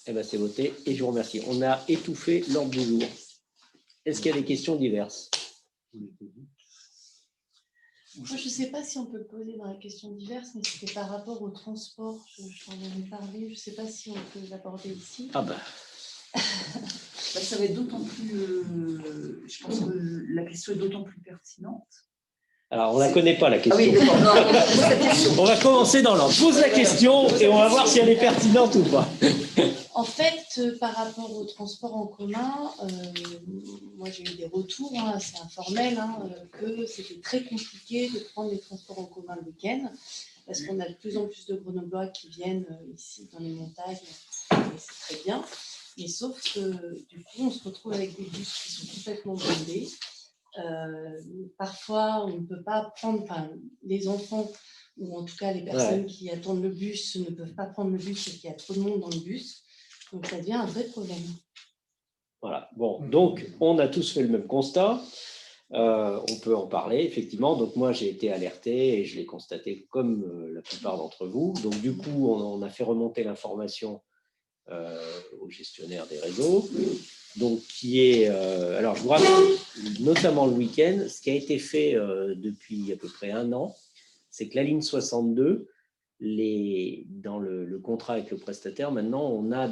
Eh ben, c'est voté et je vous remercie. On a étouffé l'ordre du jour. Est-ce qu'il y a des questions diverses? Moi, je ne sais pas si on peut le poser dans la question diverse, mais c'était par rapport au transport. Je t'en avais parlé. Je ne sais pas si on peut l'aborder ici. Ah ben. Ça va être d'autant plus. Je pense que la question est d'autant plus pertinente. Alors, on ne la connaît pas, la question. Ah oui, d'accord. Non, on va commencer dans l'ordre. Pose la question et on va voir si elle est pertinente ou pas. En fait, par rapport au transport en commun, moi j'ai eu des retours assez informels que c'était très compliqué de prendre les transports en commun le week-end parce qu'on a de plus en plus de Grenoblois qui viennent ici dans les montagnes et c'est très bien. Mais sauf que du coup, on se retrouve avec des bus qui sont complètement blindés. Parfois, on ne peut pas prendre, les enfants ou en tout cas les personnes qui attendent le bus ne peuvent pas prendre le bus parce qu'il y a trop de monde dans le bus. Donc, ça devient un vrai problème. Voilà. Bon, donc, on a tous fait le même constat. On peut en parler, effectivement. Donc, moi, j'ai été alerté et je l'ai constaté comme la plupart d'entre vous. Donc, du coup, on a fait remonter l'information au gestionnaire des réseaux. Donc, qui est... alors, je vous rappelle, notamment le week-end, ce qui a été fait depuis à peu près 1 an, c'est que la ligne 62... dans le contrat avec le prestataire, maintenant, on a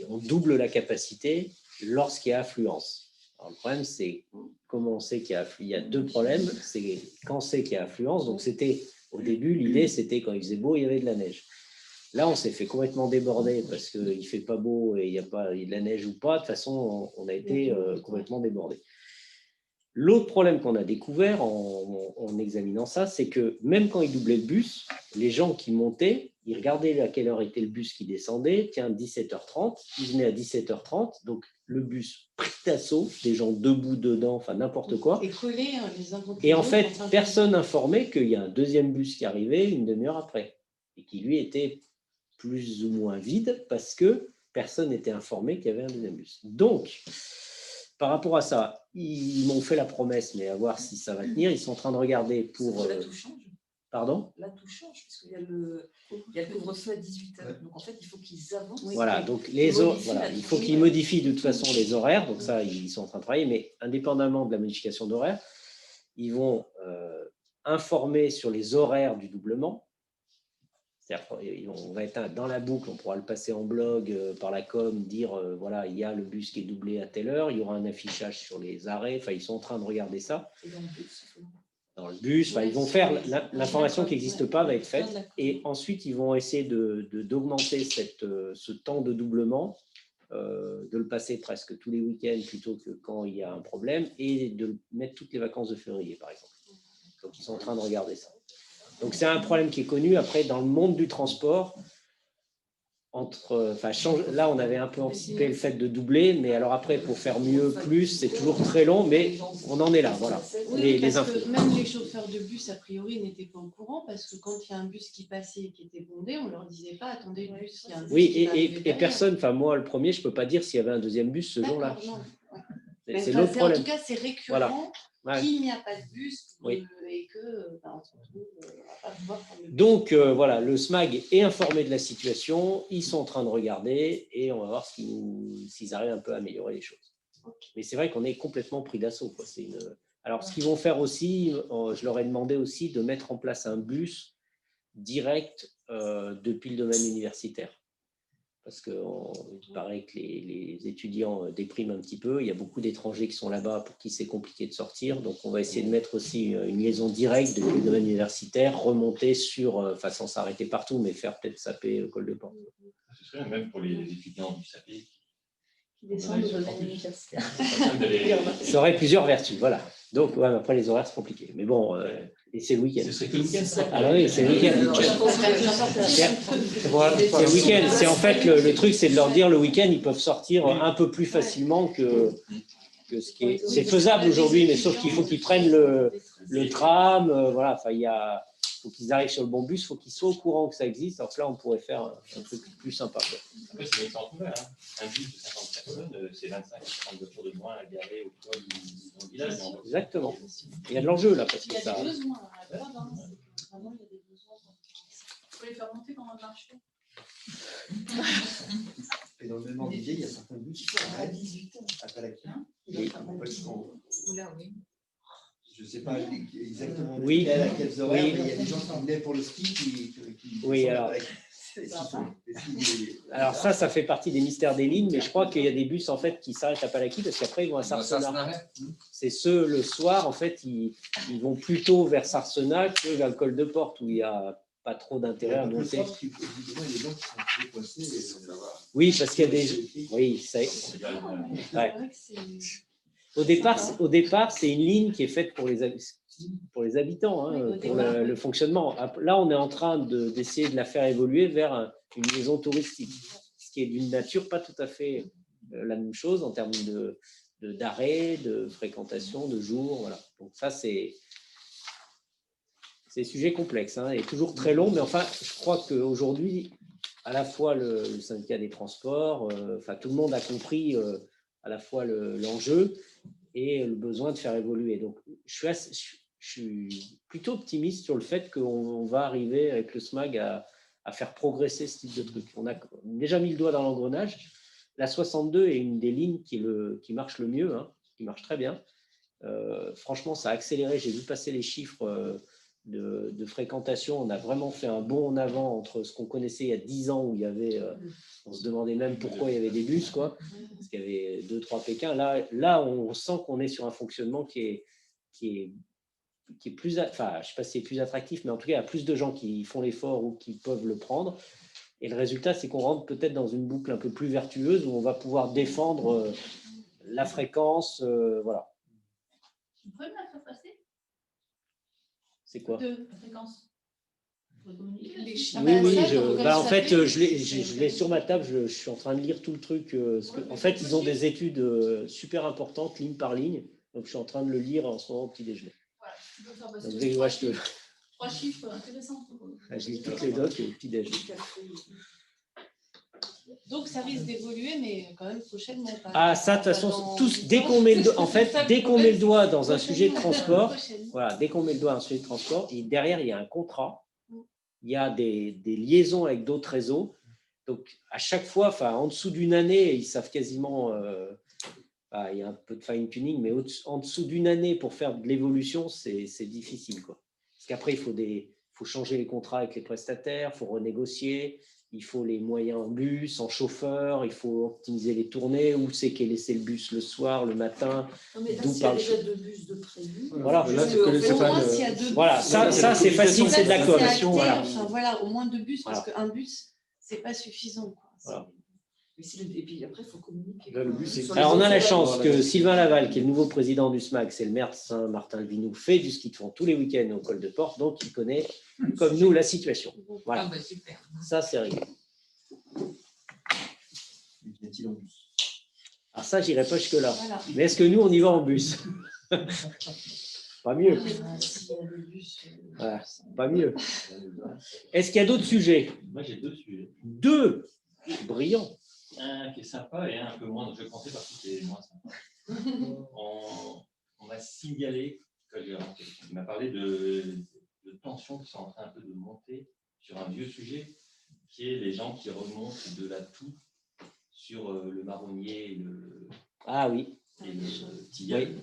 on double la capacité lorsqu'il y a affluence. Alors, le problème, c'est comment on sait qu'il y a affluence. Il y a 2 problèmes. C'est quand c'est qu'il y a affluence. Donc, au début, l'idée, c'était quand il faisait beau, il y avait de la neige. Là, on s'est fait complètement déborder parce qu'il ne fait pas beau et il y a de la neige ou pas. De toute façon, on a été complètement débordé. L'autre problème qu'on a découvert en examinant ça, c'est que même quand ils doublaient le bus, les gens qui montaient, ils regardaient à quelle heure était le bus qui descendait. Tiens, 17h30, ils venaient à 17h30, donc le bus pris d'assaut, des gens debout dedans, enfin n'importe quoi. Et collés les uns contre les autres. Et en fait, personne n'informait qu'il y a un deuxième bus qui arrivait une demi-heure après et qui lui était plus ou moins vide parce que personne n'était informé qu'il y avait un deuxième bus. Donc, par rapport à ça, ils m'ont fait la promesse, mais à voir si ça va tenir. Ils sont en train de regarder pour... Là, tout change. Pardon ? Là, tout change, puisqu'il y a le couvre-feu à 18h. Donc, en fait, il faut qu'ils avancent. Voilà, donc il faut qu'ils modifient de toute façon les horaires. Donc ça, ils sont en train de travailler. Mais indépendamment de la modification d'horaire, ils vont informer sur les horaires du doublement. C'est-à-dire qu'on va être dans la boucle, on pourra le passer en blog par la com, dire voilà, il y a le bus qui est doublé à telle heure, il y aura un affichage sur les arrêts, enfin ils sont en train de regarder ça. Dans le bus, enfin, ils vont faire l'information qui n'existe pas va être faite et ensuite ils vont essayer d'augmenter ce temps de doublement, de le passer presque tous les week-ends plutôt que quand il y a un problème et de mettre toutes les vacances de février par exemple. Donc ils sont en train de regarder ça. Donc, c'est un problème qui est connu. Après, dans le monde du transport, là, on avait un peu anticipé le fait de doubler, mais alors après, pour faire mieux, plus, c'est toujours très long, mais on en est là, voilà. Oui, les infos. Même les chauffeurs de bus, a priori, n'étaient pas au courant, parce que quand il y a un bus qui passait et qui était bondé, on ne leur disait pas, attendez, le bus, il y a un bus et personne, enfin moi, le premier, je ne peux pas dire s'il y avait un deuxième bus ce jour-là. C'est l'autre problème. En tout cas, c'est récurrent. Qu'il n'y a pas de bus et que on se retrouve à pas pouvoir prendre le bus. Donc voilà, le SMAG est informé de la situation, ils sont en train de regarder et on va voir s'ils arrivent un peu à améliorer les choses. Okay. Mais c'est vrai qu'on est complètement pris d'assaut. Alors ce qu'ils vont faire aussi, je leur ai demandé aussi de mettre en place un bus direct depuis le domaine universitaire. Parce qu'il paraît que les étudiants dépriment un petit peu. Il y a beaucoup d'étrangers qui sont là-bas pour qui c'est compliqué de sortir. Donc, on va essayer de mettre aussi une liaison directe depuis le domaine universitaire, remonter sans s'arrêter partout, mais faire peut-être saper le col de Porte. Ce serait même pour les étudiants du sapé. Qui descendent au domaine universitaire. Ça aurait plusieurs vertus, voilà. Donc, après, les horaires, c'est compliqué. Mais bon, et c'est le week-end. Ce serait que le week-end. Alors oui, c'est le week-end. C'est le week-end. C'est en fait, le truc, c'est de leur dire, le week-end, ils peuvent sortir un peu plus facilement que ce qui est... C'est faisable aujourd'hui, mais sauf qu'il faut qu'ils prennent le tram. Voilà, enfin, il faut qu'ils arrivent sur le bon bus, il faut qu'ils soient au courant que ça existe. Alors que là, on pourrait faire un truc plus sympa. Après, c'est l'exemple ouvert. Un bus de 50 personnes, c'est 25 voitures de moins à garer au col du village. Exactement. Il y a de l'enjeu là. Parce que il y a des besoins. Vraiment, il y a des besoins. Il faut les faire monter dans un marché. Et dans le même ordre d'idée, il y a certains bus qui s'arrêtent à Talaquin. Je ne sais pas exactement Oui. à quelles horaires, Oui. mais il y a des gens qui venaient pour le ski qui Oui, alors. Alors ça fait partie des mystères des lignes, mais je crois qu'il y a des bus en fait qui s'arrêtent à Palaki parce qu'après ils vont à Sarsena. C'est ceux le soir en fait ils vont plutôt vers Sarsena que vers le col de Porte où il n'y a pas trop d'intérêt à monter. Oui, parce qu'il y a des. Oui, ça. Ouais. Au départ, c'est une ligne qui est faite pour les habitants, hein, pour le fonctionnement. Là, on est en train d'essayer de la faire évoluer vers une liaison touristique, ce qui est d'une nature pas tout à fait la même chose en termes d'arrêt, de fréquentation, de jours. Voilà. Donc ça, c'est un sujet complexe et toujours très long, mais enfin, je crois qu'aujourd'hui, à la fois le syndicat des transports, tout le monde a compris à la fois l'enjeu et le besoin de faire évoluer. Donc, je suis plutôt optimiste sur le fait qu'on va arriver avec le SMAG à faire progresser ce type de truc. On a déjà mis le doigt dans l'engrenage. La 62 est une des lignes qui marche le mieux, qui marche très bien. Franchement, ça a accéléré. J'ai vu passer les chiffres de fréquentation. On a vraiment fait un bond en avant entre ce qu'on connaissait il y a 10 ans où il y avait, on se demandait même pourquoi il y avait des bus, quoi, parce qu'il y avait 2-3 Pékins. Là, on sent qu'on est sur un fonctionnement qui est plus, enfin, je sais pas si c'est plus attractif, mais en tout cas, il y a plus de gens qui font l'effort ou qui peuvent le prendre. Et le résultat, c'est qu'on rentre peut-être dans une boucle un peu plus vertueuse où on va pouvoir défendre la fréquence, voilà. Vous pouvez me la faire passer? C'est quoi? La fréquence. Oui, en fait, je l'ai sur ma table, je suis en train de lire tout le truc. En fait, ils ont des études super importantes, ligne par ligne. Donc, je suis en train de le lire en ce moment au petit déjeuner. Voilà, tu peux faire passer Donc, trois chiffres intéressants. Je lis toutes les docs et au petit déjeuner. Donc, ça risque d'évoluer, mais quand même prochainement. Ah, ça, de toute façon, dès qu'on met le doigt dans un sujet de transport, voilà, dès qu'on met le doigt dans un sujet de transport, et derrière, il y a un contrat, il y a des liaisons avec d'autres réseaux. Donc, à chaque fois, en dessous d'une année, ils savent quasiment, il y a un peu de fine-tuning, mais en dessous d'une année pour faire de l'évolution, c'est difficile, quoi. Parce qu'après, il faut changer les contrats avec les prestataires, il faut renégocier. Il faut les moyens en bus, en chauffeur, il faut optimiser les tournées, où c'est qu'est laissé le bus le soir, le matin. Non, mais là, s'il y a déjà deux bus de prévus. Voilà, voilà, ça c'est facile, c'est de la com. Voilà, au moins deux bus, parce qu'un bus, c'est pas suffisant. Voilà. Et puis après, il faut communiquer. Là, alors, on a la chance que Sylvain Laval, qui est le nouveau président du SMAG, c'est le maire de Saint-Martin-le-Vinou, fait du ski de fond tous les week-ends au col de Porte, donc il connaît, comme nous, la situation. Voilà. Super. Ça, c'est réglé. Vient-il en bus? Alors ça, j'irai pas jusque-là. Voilà. Mais est-ce que nous, on y va en bus? Pas mieux. Voilà, pas mieux. Est-ce qu'il y a d'autres sujets? Moi, j'ai deux sujets. Deux? Brillant. Un qui est sympa et un peu moins, je pensais parce que c'est moins sympa. On m'a signalé, il m'a parlé de tensions qui sont en train un peu de monter sur un vieux sujet, qui est les gens qui remontent de la toux sur le marronnier et le tilleul,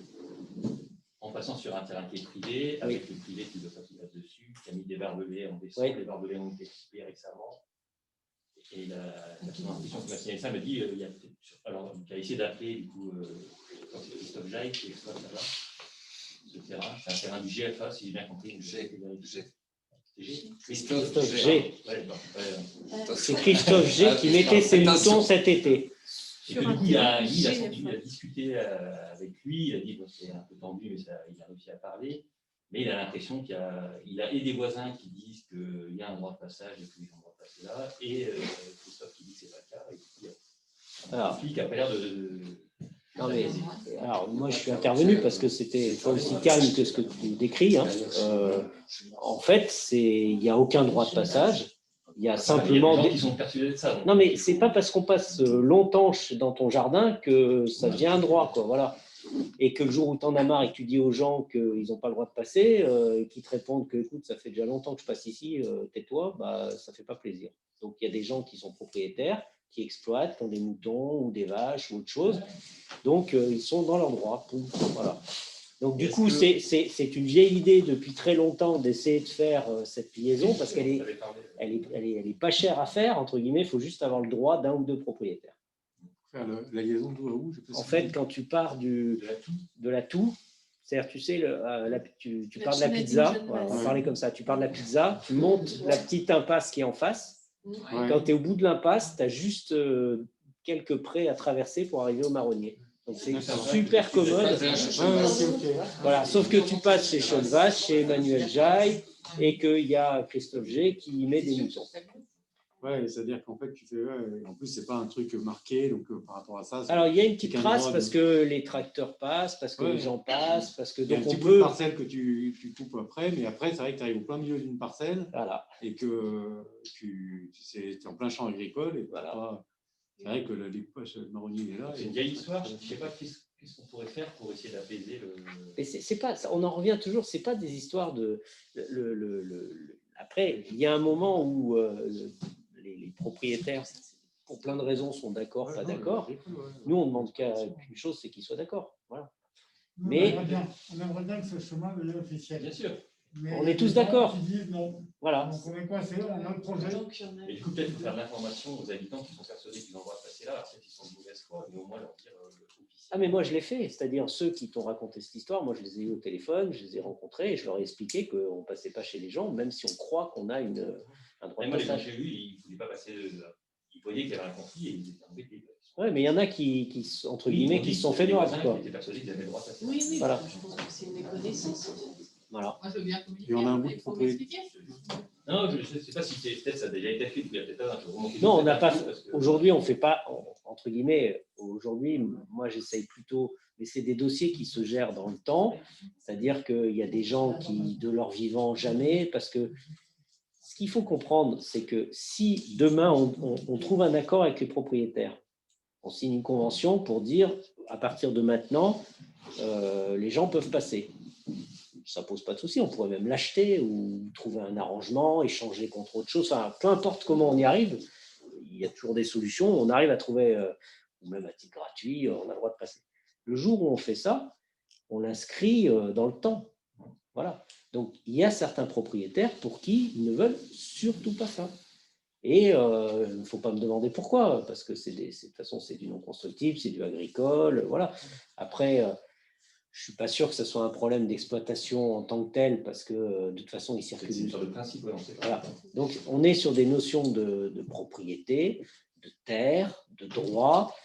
en passant sur un terrain qui est privé, avec le privé qui ne veut pas qu'il passe dessus, qui a mis des barbelés en descente, les barbelés ont été coupés récemment. Et la personne en question qui m'a signalé ça me dit il a essayé d'appeler du coup c'est Christophe Jaille qui exploite là-bas ce terrain. C'est un terrain du GFA, si j'ai bien compris. Christophe G. C'est Christophe G qui mettait ses moutons cet été. Et que, du coup, il a discuté avec lui, il a dit c'est un peu tendu, mais il a réussi à parler. Mais il a l'impression qu'il a des voisins qui disent qu'il y a un droit de passage et qu'ils ont le droit de passer là, et Christophe qui dit que ce n'est pas le cas. Et puis, qui a pas l'air de. Non mais, alors, moi, je suis intervenu parce que c'était pas aussi calme que ce que tu décris. En fait, il n'y a aucun droit de passage. Il y a simplement des gens qui sont persuadés de ça. Donc. Non, mais c'est pas parce qu'on passe longtemps dans ton jardin que ça devient un droit, quoi. Voilà. Et que le jour où tu en as marre et que tu dis aux gens qu'ils n'ont pas le droit de passer, et qu'ils te répondent que écoute, ça fait déjà longtemps que je passe ici, tais-toi, bah, ça ne fait pas plaisir. Donc, il y a des gens qui sont propriétaires, qui exploitent, qui ont des moutons ou des vaches ou autre chose. Donc, ils sont dans leur droit. Voilà. Donc, du coup, c'est une vieille idée depuis très longtemps d'essayer de faire cette liaison parce qu'elle est pas chère à faire, entre guillemets. Il faut juste avoir le droit d'un ou deux propriétaires. Faire la liaison d'où à où? En fait, quand tu pars de la toux, c'est-à-dire, tu sais, tu pars de la pizza, voilà, on va parler comme ça, tu pars de la pizza, tu montes la petite impasse qui est en face. Ouais. Quand tu es au bout de l'impasse, tu as juste quelques prés à traverser pour arriver au marronnier. Donc, c'est super commode. Voilà, sauf que tu passes chez Cholvas, chez Emmanuel Jaille, et qu'il y a Christophe G qui met des moutons. Ouais, c'est-à-dire qu'en fait, tu fais. En plus, c'est pas un truc marqué, donc par rapport à ça. Alors, il y a une petite trace parce que les tracteurs passent, parce que les gens passent, parce que. Il y a un petit bout de parcelle que tu coupes après, mais après, c'est vrai que tu arrives au plein milieu d'une parcelle. Voilà. Et que tu es en plein champ agricole. Et voilà. C'est vrai que le marronnier est là. C'est une vieille histoire. Je ne sais pas qu'est-ce qu'on pourrait faire pour essayer d'apaiser le. Mais c'est pas, on en revient toujours, c'est pas des histoires de. Après, il y a un moment où. Les propriétaires, pour plein de raisons, sont d'accord, pas d'accord. Nous, on ne demande qu'une chose, c'est qu'ils soient d'accord. Voilà. Mais on aimerait bien que ce chemin devienne officiel. Bien sûr. Mais on est tous d'accord. Voilà. Donc on est coincé, on a le projet. Et du coup, peut-être faire de l'information aux habitants qui sont persuadés qu'ils ont le droit de passer là, alors peut-être qu'ils sont de mauvaise foi, mais au moins leur dire officiel. Ah, mais moi, je l'ai fait. C'est-à-dire, ceux qui t'ont raconté cette histoire, moi, je les ai eu au téléphone, je les ai rencontrés et je leur ai expliqué qu'on ne passait pas chez les gens, même si on croit qu'on a un droit de passage. Moi, j'ai eu, ils ne voulaient pas passer. Ils voyaient qu'il y avait un conflit et ils étaient embêtés. Oui, mais il y en a qui entre guillemets, qui se sont fait noir. Ils étaient persuadés qu'ils avaient le droit de passer. Oui, voilà. Je pense que c'est une méconnaissance. Voilà. Moi, je veux bien communiquer. Et on a un bout de propriété. Non, je ne sais pas si peut-être ça a déjà été fait. Non, on n'a pas. Aujourd'hui, on ne fait pas, entre guillemets, aujourd'hui, moi, j'essaye plutôt, mais c'est des dossiers qui se gèrent dans le temps. C'est-à-dire qu'il y a des gens qui, de leur vivant, jamais, parce que ce qu'il faut comprendre, c'est que si demain, on trouve un accord avec les propriétaires, on signe une convention pour dire, à partir de maintenant, les gens peuvent passer. Ça ne pose pas de souci, on pourrait même l'acheter ou trouver un arrangement, échanger contre autre chose. Enfin, peu importe comment on y arrive, il y a toujours des solutions. On arrive à trouver, ou même à titre gratuit, on a le droit de passer. Le jour où on fait ça, on l'inscrit dans le temps. Voilà. Donc, il y a certains propriétaires pour qui ils ne veulent surtout pas ça. Et il ne faut pas me demander pourquoi, parce que de toute façon, c'est du non constructible, c'est du agricole. Voilà. Après, je ne suis pas sûr que ce soit un problème d'exploitation en tant que tel, parce que de toute façon, il circule. C'est sur le principe, on sait pas. Voilà. Donc, on est sur des notions de propriété, de terre, de droit.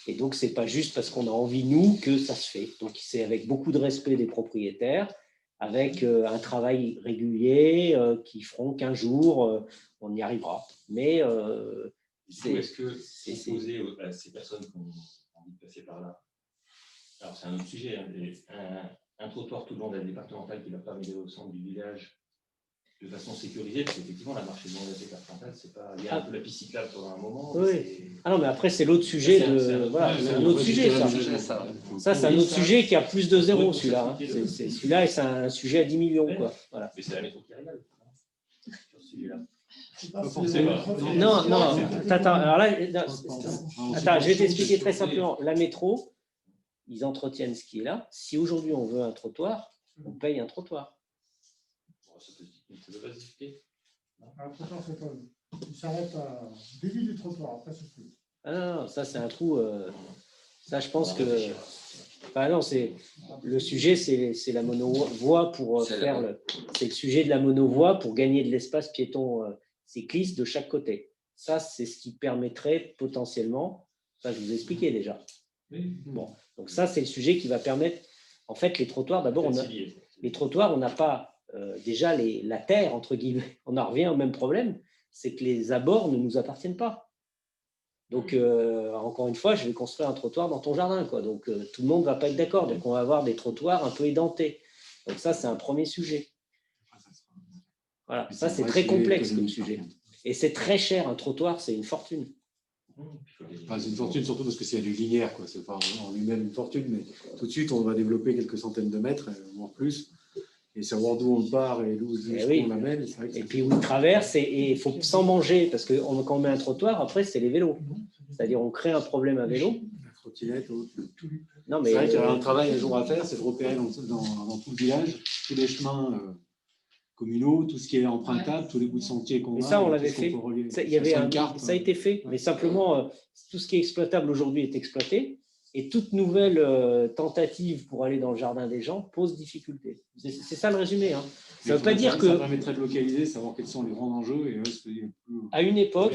Et donc, ce n'est pas juste parce qu'on a envie, nous, que ça se fait. Donc, c'est avec beaucoup de respect des propriétaires, avec un travail régulier qui feront qu'un jour, on y arrivera. Mais est-ce que c'est posé à ces personnes qui ont envie de passer par là? Alors, c'est un autre sujet. Un trottoir tout le long de la départementale qui ne va pas mêler au centre du village de façon sécurisée, parce qu'effectivement, la marche de la départementale, c'est pas. Il y a un peu la piste cyclable pendant un moment. Oui. Ah non, mais après, c'est l'autre sujet. C'est un autre sujet, ça. Ça, c'est un autre sujet qui a plus de zéro, celui-là. C'est celui-là, et c'est un sujet à 10 millions. Quoi. Voilà. Mais c'est la métro qui régale sur ce sujet-là. Non. Attends, alors là, attends, je vais t'expliquer très simplement. La métro, ils entretiennent ce qui est là. Si aujourd'hui on veut un trottoir, on paye un trottoir. Ça ne peut pas s'expliquer. Un trottoir, c'est pas. Il s'arrête à début du trottoir, après c'est plus. Ah non, ça c'est un trou. Ça, je pense que. Enfin, non, le sujet, c'est la monovoie pour faire le. C'est le sujet de la monovoie pour gagner de l'espace piéton cycliste de chaque côté. Ça, c'est ce qui permettrait potentiellement. Ça, je vous ai expliqué déjà. Oui. Bon, donc ça, c'est le sujet qui va permettre. En fait, les trottoirs, d'abord, les trottoirs, on n'a pas déjà la terre, entre guillemets. On en revient au même problème, c'est que les abords ne nous appartiennent pas. Donc, encore une fois, je vais construire un trottoir dans ton jardin, quoi. Donc, tout le monde ne va pas être d'accord. Donc, on va avoir des trottoirs un peu édentés. Donc, ça, c'est un premier sujet. Voilà, ça, c'est très complexe comme sujet. Et c'est très cher. Un trottoir, c'est une fortune. Enfin, c'est une fortune surtout parce que c'est du linéaire, quoi. C'est pas en lui-même une fortune, mais tout de suite, on va développer quelques centaines de mètres, voire plus. et savoir d'où on part et d'où on l'amène. Et puis où il traverse, et il faut sans manger, parce que quand on met un trottoir, après, c'est les vélos. C'est-à-dire, on crée un problème à vélo. La trottinette, non, mais c'est vrai qu'il y a un travail un jour à faire, c'est de repérer dans tout le village tous les chemins communaux, tout ce qui est empruntable, tous les bouts de sentiers qu'on a. Mais ça, on l'avait fait. Ça a été fait, mais simplement, tout ce qui est exploitable aujourd'hui est exploité. Et toute nouvelle tentative pour aller dans le jardin des gens pose difficulté. C'est ça le résumé. Hein. Ça ne veut pas dire que… Ça permettrait de localiser, savoir quels sont les grands enjeux. Et à une époque,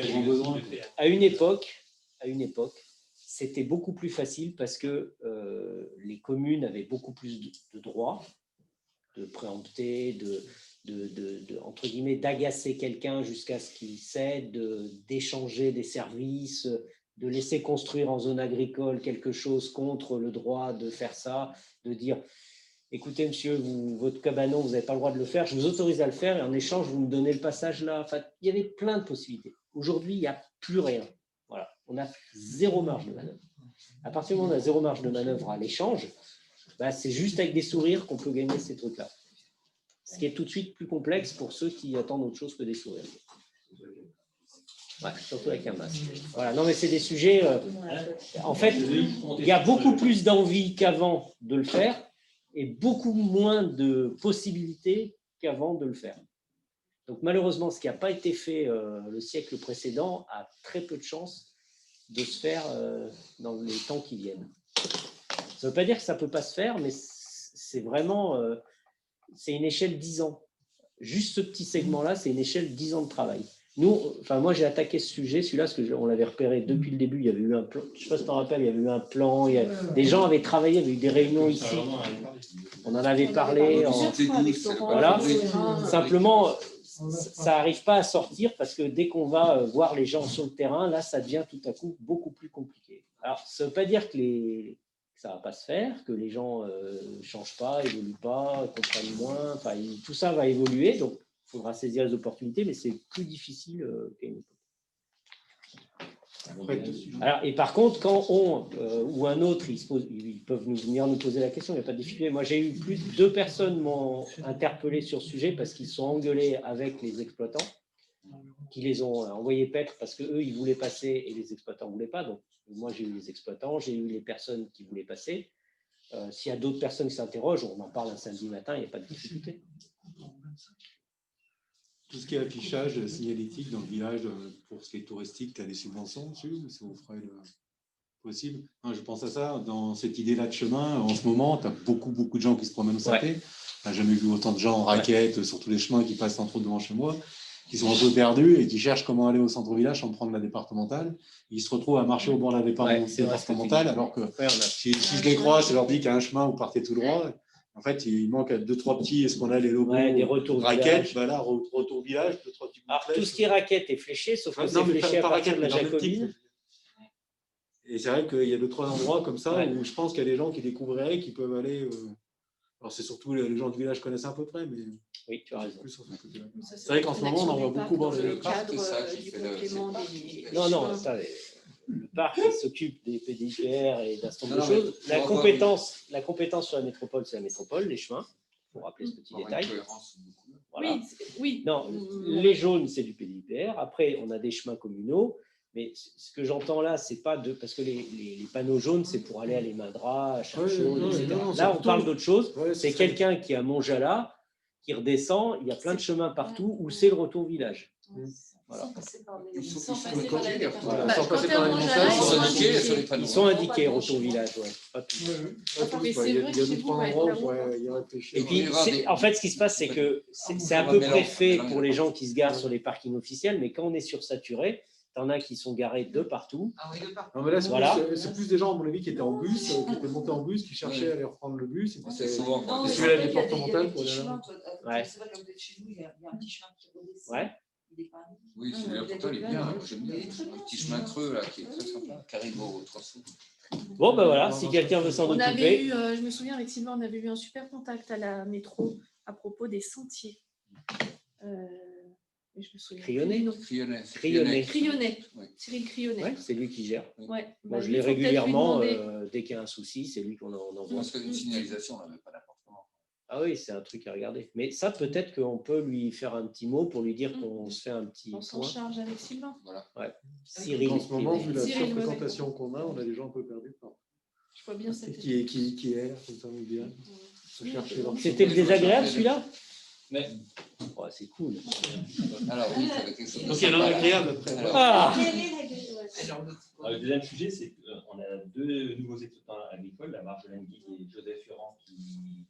c'était beaucoup plus facile parce que les communes avaient beaucoup plus de droits, de préempter, entre guillemets, d'agacer quelqu'un jusqu'à ce qu'il cède, d'échanger des services, de laisser construire en zone agricole quelque chose contre le droit de faire ça, de dire « Écoutez, monsieur, votre cabanon, vous n'avez pas le droit de le faire, je vous autorise à le faire et en échange, vous me donnez le passage là. » Enfin, il y avait plein de possibilités. Aujourd'hui, il n'y a plus rien. Voilà. On a zéro marge de manœuvre. À partir du moment où on a zéro marge de manœuvre à l'échange, c'est juste avec des sourires qu'on peut gagner ces trucs-là. Ce qui est tout de suite plus complexe pour ceux qui attendent autre chose que des sourires. Ouais, surtout avec un masque. Voilà. Non, mais c'est des sujets… en fait, il y a beaucoup plus d'envie qu'avant de le faire et beaucoup moins de possibilités qu'avant de le faire. Donc, malheureusement, ce qui n'a pas été fait le siècle précédent a très peu de chances de se faire dans les temps qui viennent. Ça ne veut pas dire que ça ne peut pas se faire, mais c'est vraiment… c'est une échelle 10 ans. Juste ce petit segment-là, c'est une échelle 10 ans de travail. Moi, j'ai attaqué ce sujet, celui-là, parce qu'on l'avait repéré depuis le début. Il y avait eu un plan, je ne sais pas si tu te rappelles, il y avait eu un plan, des gens avaient travaillé, il y avait eu des réunions ici. On en avait parlé. Voilà. Simplement, ça n'arrive pas à sortir parce que dès qu'on va voir les gens sur le terrain, là, ça devient tout à coup beaucoup plus compliqué. Alors, ça ne veut pas dire que ça ne va pas se faire, que les gens ne changent pas, évoluent pas, comprennent moins. Enfin, tout ça va évoluer, donc il faudra saisir les opportunités, mais c'est plus difficile qu'à une époque. Alors, et par contre, quand on ou un autre, ils peuvent venir nous poser la question, il n'y a pas de difficulté. Moi, j'ai eu deux personnes m'ont interpellé sur ce sujet parce qu'ils sont engueulés avec les exploitants, qui les ont envoyés paître parce qu'eux, ils voulaient passer et les exploitants ne voulaient pas. Donc, moi, j'ai eu les exploitants, j'ai eu les personnes qui voulaient passer. S'il y a d'autres personnes qui s'interrogent, on en parle un samedi matin, il n'y a pas de difficulté. Tout ce qui est affichage signalétique dans le village, pour ce qui est touristique, tu as des subventions dessus ou c'est au frais possible? Non, je pense à ça, dans cette idée-là de chemin, en ce moment, tu as beaucoup de gens qui se promènent au Saté. Je n'ai jamais vu autant de gens en raquettes sur tous les chemins qui passent entre devant chez moi, qui sont un peu perdus et qui cherchent comment aller au centre-village sans prendre la départementale. Ils se retrouvent à marcher au bord de la départementale, alors que si je les croise, je leur dis qu'il y a un chemin où partez tout droit. En fait, il manque 2-3 petits, est-ce qu'on a les logos des retours raquettes, là, retour village, 2-3 petits. Alors, tout ce qui est raquette est fléché, sauf que c'est fléché à partir de la Jacobine. Et c'est vrai qu'il y a 2-3 endroits comme ça où je pense qu'il y a des gens qui découvriraient, qui peuvent aller… Alors, c'est surtout les gens du village connaissent à peu près, mais… Oui, tu as raison. C'est vrai qu'en ce moment, on en voit beaucoup bord le cadre du complément des… Non, attendez. Le parc s'occupe des PDIPR et d'un certain nombre de choses. La compétence sur la métropole, c'est la métropole, les chemins. Il faut rappeler ce petit détail. Voilà. Oui. Non, les jaunes, c'est du PDIPR. Après, on a des chemins communaux. Mais ce que j'entends là, c'est pas de… Parce que les panneaux jaunes, c'est pour aller à l'Emindra, à Charles-Chaude, etc. Là, on parle d'autre chose. C'est quelqu'un qui est à Montjala, qui redescend. Il y a plein de chemins partout où c'est le retour village. Voilà. Ils sont indiqués retour village, pas tous. Mais c'est vrai que chez vous, et puis, en fait, ce qui se passe, c'est que c'est à peu près fait pour les gens qui se garent sur les parkings officiels, mais quand on est sursaturé, t'en as qui sont garés de partout. Ah oui, de partout. Non, mais là, c'est plus des gens, à mon avis, qui étaient en bus, qui étaient montés en bus, qui cherchaient à aller reprendre le bus. Et puis c'est souvent la départementale pour aller là. C'est vrai, comme vous êtes chez nous, il y a un petit chemin qui redescend. Oui, celui-là, pourtant, il est bien. J'aime bien. Un petit chemin creux, là, qui est très sympa. Caribou, 300. Bon, ben voilà, si quelqu'un veut s'en occuper. Je me souviens, avec Sylvain, on avait eu un super contact à la métro à propos des sentiers. Je me souviens. Crionnet. Cyril Crionnet. Ouais, c'est lui qui gère. Ouais. Moi, je l'ai régulièrement. Dès qu'il y a un souci, c'est lui qu'on envoie. Parce qu'une signalisation, on n'avait pas d'appartement. Ah oui, c'est un truc à regarder. Mais ça, peut-être qu'on peut lui faire un petit mot pour lui dire qu'on se fait un petit On s'en point. charge avec Sylvain. Voilà. Ouais. Cyril. En ce moment, vu la Cyril, surfréquentation qu'on a, on a des gens un peu perdus. Je vois bien cette Qui est, comme ça, on bien. Se chercher leur C'était le désagréable, celui-là? Mais Ouais, c'est cool. Alors oui, ça va quelque chose. Donc il y en a un agréable après. Ah le deuxième sujet, c'est qu'on a deux nouveaux exploitants agricoles, la Marjolaine Guy et Joseph Ferrand, qui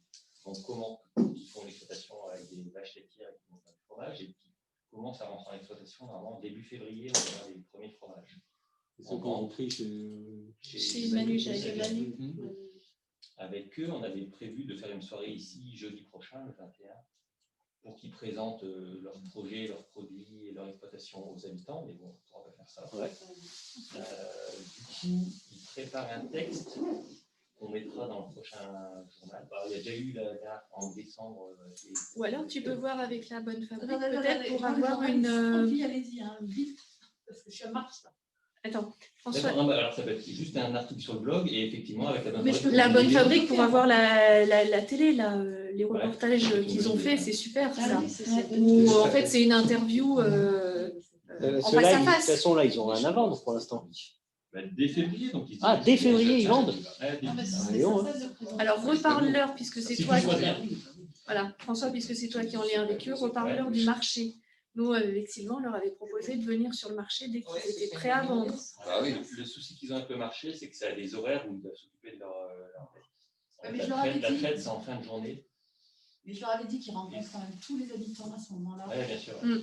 font l'exploitation avec des vaches laitières et qui font du fromage, et qui commencent à rentrer en exploitation normalement début février, on va avoir les premiers fromages. C'est ceux qu'on a pris chez Manu, avec Manu. Avec eux, on avait prévu de faire une soirée ici jeudi prochain, le 21, pour qu'ils présentent leurs projets, leurs produits et leur exploitation aux habitants, mais bon, on ne pourra pas faire ça. Ouais. Du coup, ils préparent un texte qu'on mettra dans le prochain journal. Il y a déjà eu la dernière en décembre. Ou alors tu peux voir avec la bonne fabrique, Attendez, peut-être pour moi, avoir j'aurais une... envie, allez-y, vite, parce que je suis à Mars, là. Attends, François. Non, alors ça peut être juste un article sur le blog et effectivement avec la bonne Mais fabrique. la bonne fabrique pour avoir la télé, là, les Ouais. reportages qu'ils ont fait, c'est super ça. oui, c'est Où en fait c'est une interview en Ceux-là, face à de toute face. façon, là, ils n'ont rien à vendre pour l'instant. Dès février, donc Ah, dès février, ils vendent. Léon, Alors reparle-leur puisque c'est Si toi tu qui... choisis. Voilà, François, puisque c'est toi qui es en lien avec eux, reparle-leur du marché. Nous, avec Sylvain, on leur avait proposé de venir sur le marché dès qu'ils étaient prêts à vendre. Ah oui. Le souci qu'ils ont avec le marché, c'est que ça a des horaires où ils doivent s'occuper de leur mais la je leur avais traite, dit. c'est en fin de journée. Mais je leur avais dit qu'ils rencontrent quand même tous les habitants à ce moment-là. Oui, bien sûr. Mm.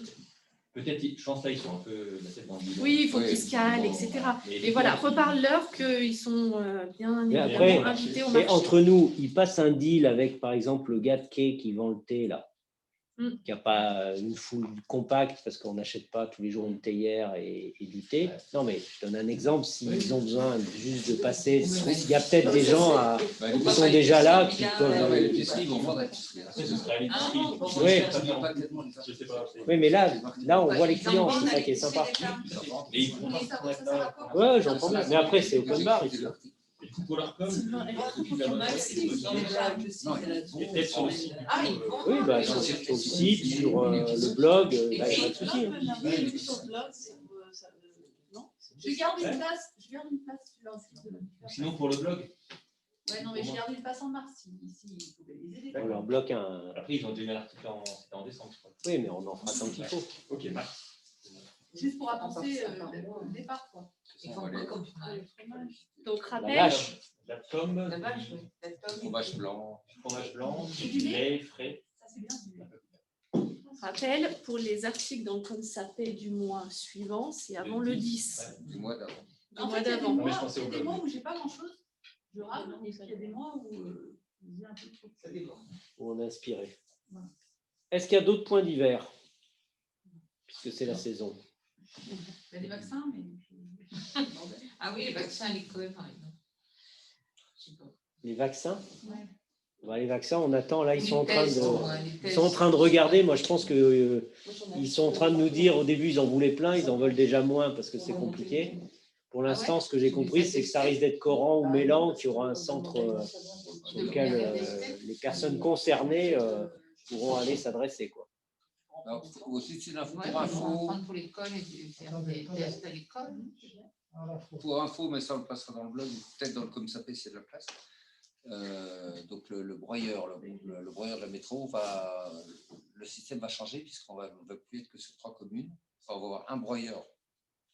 Peut-être, je pense là, ils sont un peu la tête dans le guidon. Oui, il faut Oui. qu'ils se calent, etc. Mais Et voilà, reparle-leur qu'ils sont bien Mais évidemment après, invités au et marché. entre nous, ils passent un deal avec, par exemple, le gars de quai qui vend le thé, là, qui n'a pas une foule compacte parce qu'on n'achète pas tous les jours une théière et du thé. Non, mais je donne un exemple, s'ils ont besoin juste de passer, il y a peut-être des gens qui sont déjà là, qui peuvent... L'épicerie, ils vont vendre l'épicerie. Après, ce sera à l'épicerie. Oui. Je sais pas. Oui, mais là, on voit les clients, c'est ça qui est sympa. Mais ils font Ouais, j'entends bien. Mais après, c'est open bar ici. pour leur com. Sylvain, elle a trop pour Max, il est déjà, je sais qu'elle a dit. Et peut-être sur le site. Ah, ils vont. Oui, bah, sur le site, sur le blog, il n'y a pas de souci. hein. Oui, sur le blog, non. Je garde une place, je garde une place sur leur site. Sinon, pour le blog. Ouais, non, mais je garde une place en mars, si il faut les aider. On leur bloque un... Après, ils ont déjà mis un article en décembre, je crois. Oui, mais on en fera tant qu'il faut. Ok, mars. Juste pour avancer le départ, quoi. Ils font quoi comme Donc, La rappel, vache. La pomme, La vache, oui. La pomme. Fromage blanc. fromage blanc, Et du lait. lait frais. Ça, c'est bien. rappel, pour les articles dans le code SAPE du mois suivant, c'est avant le 10 Du mois d'avant. du En mois fait, il y a des d'avant. mais je mois- pensais au il y a des blog. mois où j'ai pas grand-chose. Je rame, et puis il y a des mois où j'ai un peu trop. Ça dépend. Où on est inspiré. Voilà. Est-ce qu'il y a d'autres points d'hiver? Puisque c'est la saison. Il y a des vaccins, mais. Ah oui, les vaccins à l'école, par exemple. Je sais pas. Les vaccins? Ouais. Bah, les vaccins, on attend. Là, ils sont en train Les tests, de... ouais, les Ils tests. sont en train de regarder. Moi, je pense que ils sont en train de nous dire, au début, ils en voulaient plein, ils en veulent déjà moins parce que c'est compliqué. Pour l'instant, ce que j'ai compris, c'est que ça risque d'être Coran ou Mélan, qui aura un centre sur lequel les personnes concernées pourront aller s'adresser, quoi. Alors, aussi, c'est une info Ouais, pour ils vont info. prendre pour l'école et faire des tests à l'école. Pour info, mais ça on le passera dans le blog, peut-être dans le ComSAPé, c'est de la place. Donc le broyeur, le broyeur de la métro, le système va changer puisqu'on va plus être que sur 3 communes. Enfin, on va avoir un broyeur,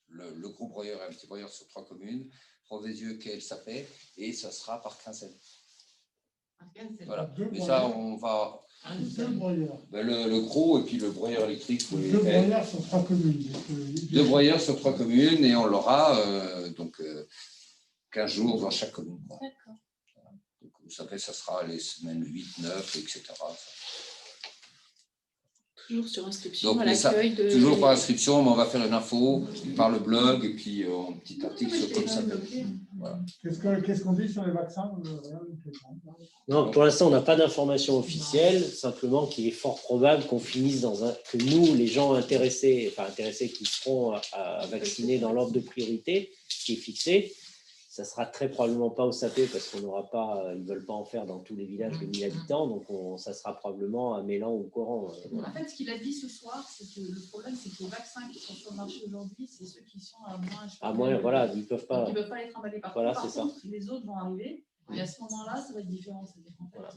le gros broyeur et un petit broyeur sur 3 communes, Proveysieux, Quai, Sapet, et ça sera par quinzaine. Voilà. Mais ça, on va. Deux broyeurs. Le gros et puis le broyeur électrique. Deux broyeurs sur 3 communes. 2 broyeurs sur 3 communes et on l'aura 15 jours dans chaque commune. Quoi. D'accord. Donc, ça sera les semaines 8, 9, etc. Toujours sur inscription Donc, à mais ça, l'accueil de... toujours par inscription, mais on va faire une info par le blog et puis un petit article sur comme ça. Voilà. Qu'est-ce qu'on dit sur les vaccins? Non, pour l'instant, on n'a pas d'informations officielles, simplement qu'il est fort probable qu'on finisse que nous, les gens intéressés qui seront à vacciner dans l'ordre de priorité, qui est fixé, ça sera très probablement pas au sapé parce qu'on n'aura pas, ils ne veulent pas en faire dans tous les villages de 1000 habitants, donc ça sera probablement à Mélan ou Coran. En fait, ce qu'il a dit ce soir, c'est que le problème, c'est que les vaccins qui sont sur le marché aujourd'hui, c'est ceux qui sont à moins. À moins, voilà, ils ne peuvent pas. Ils ne peuvent pas les trimballer partout. Voilà, Par c'est contre, ça. les autres vont arriver, et à ce moment-là, ça va être différent. C'est-à-dire qu'en fait, Voilà.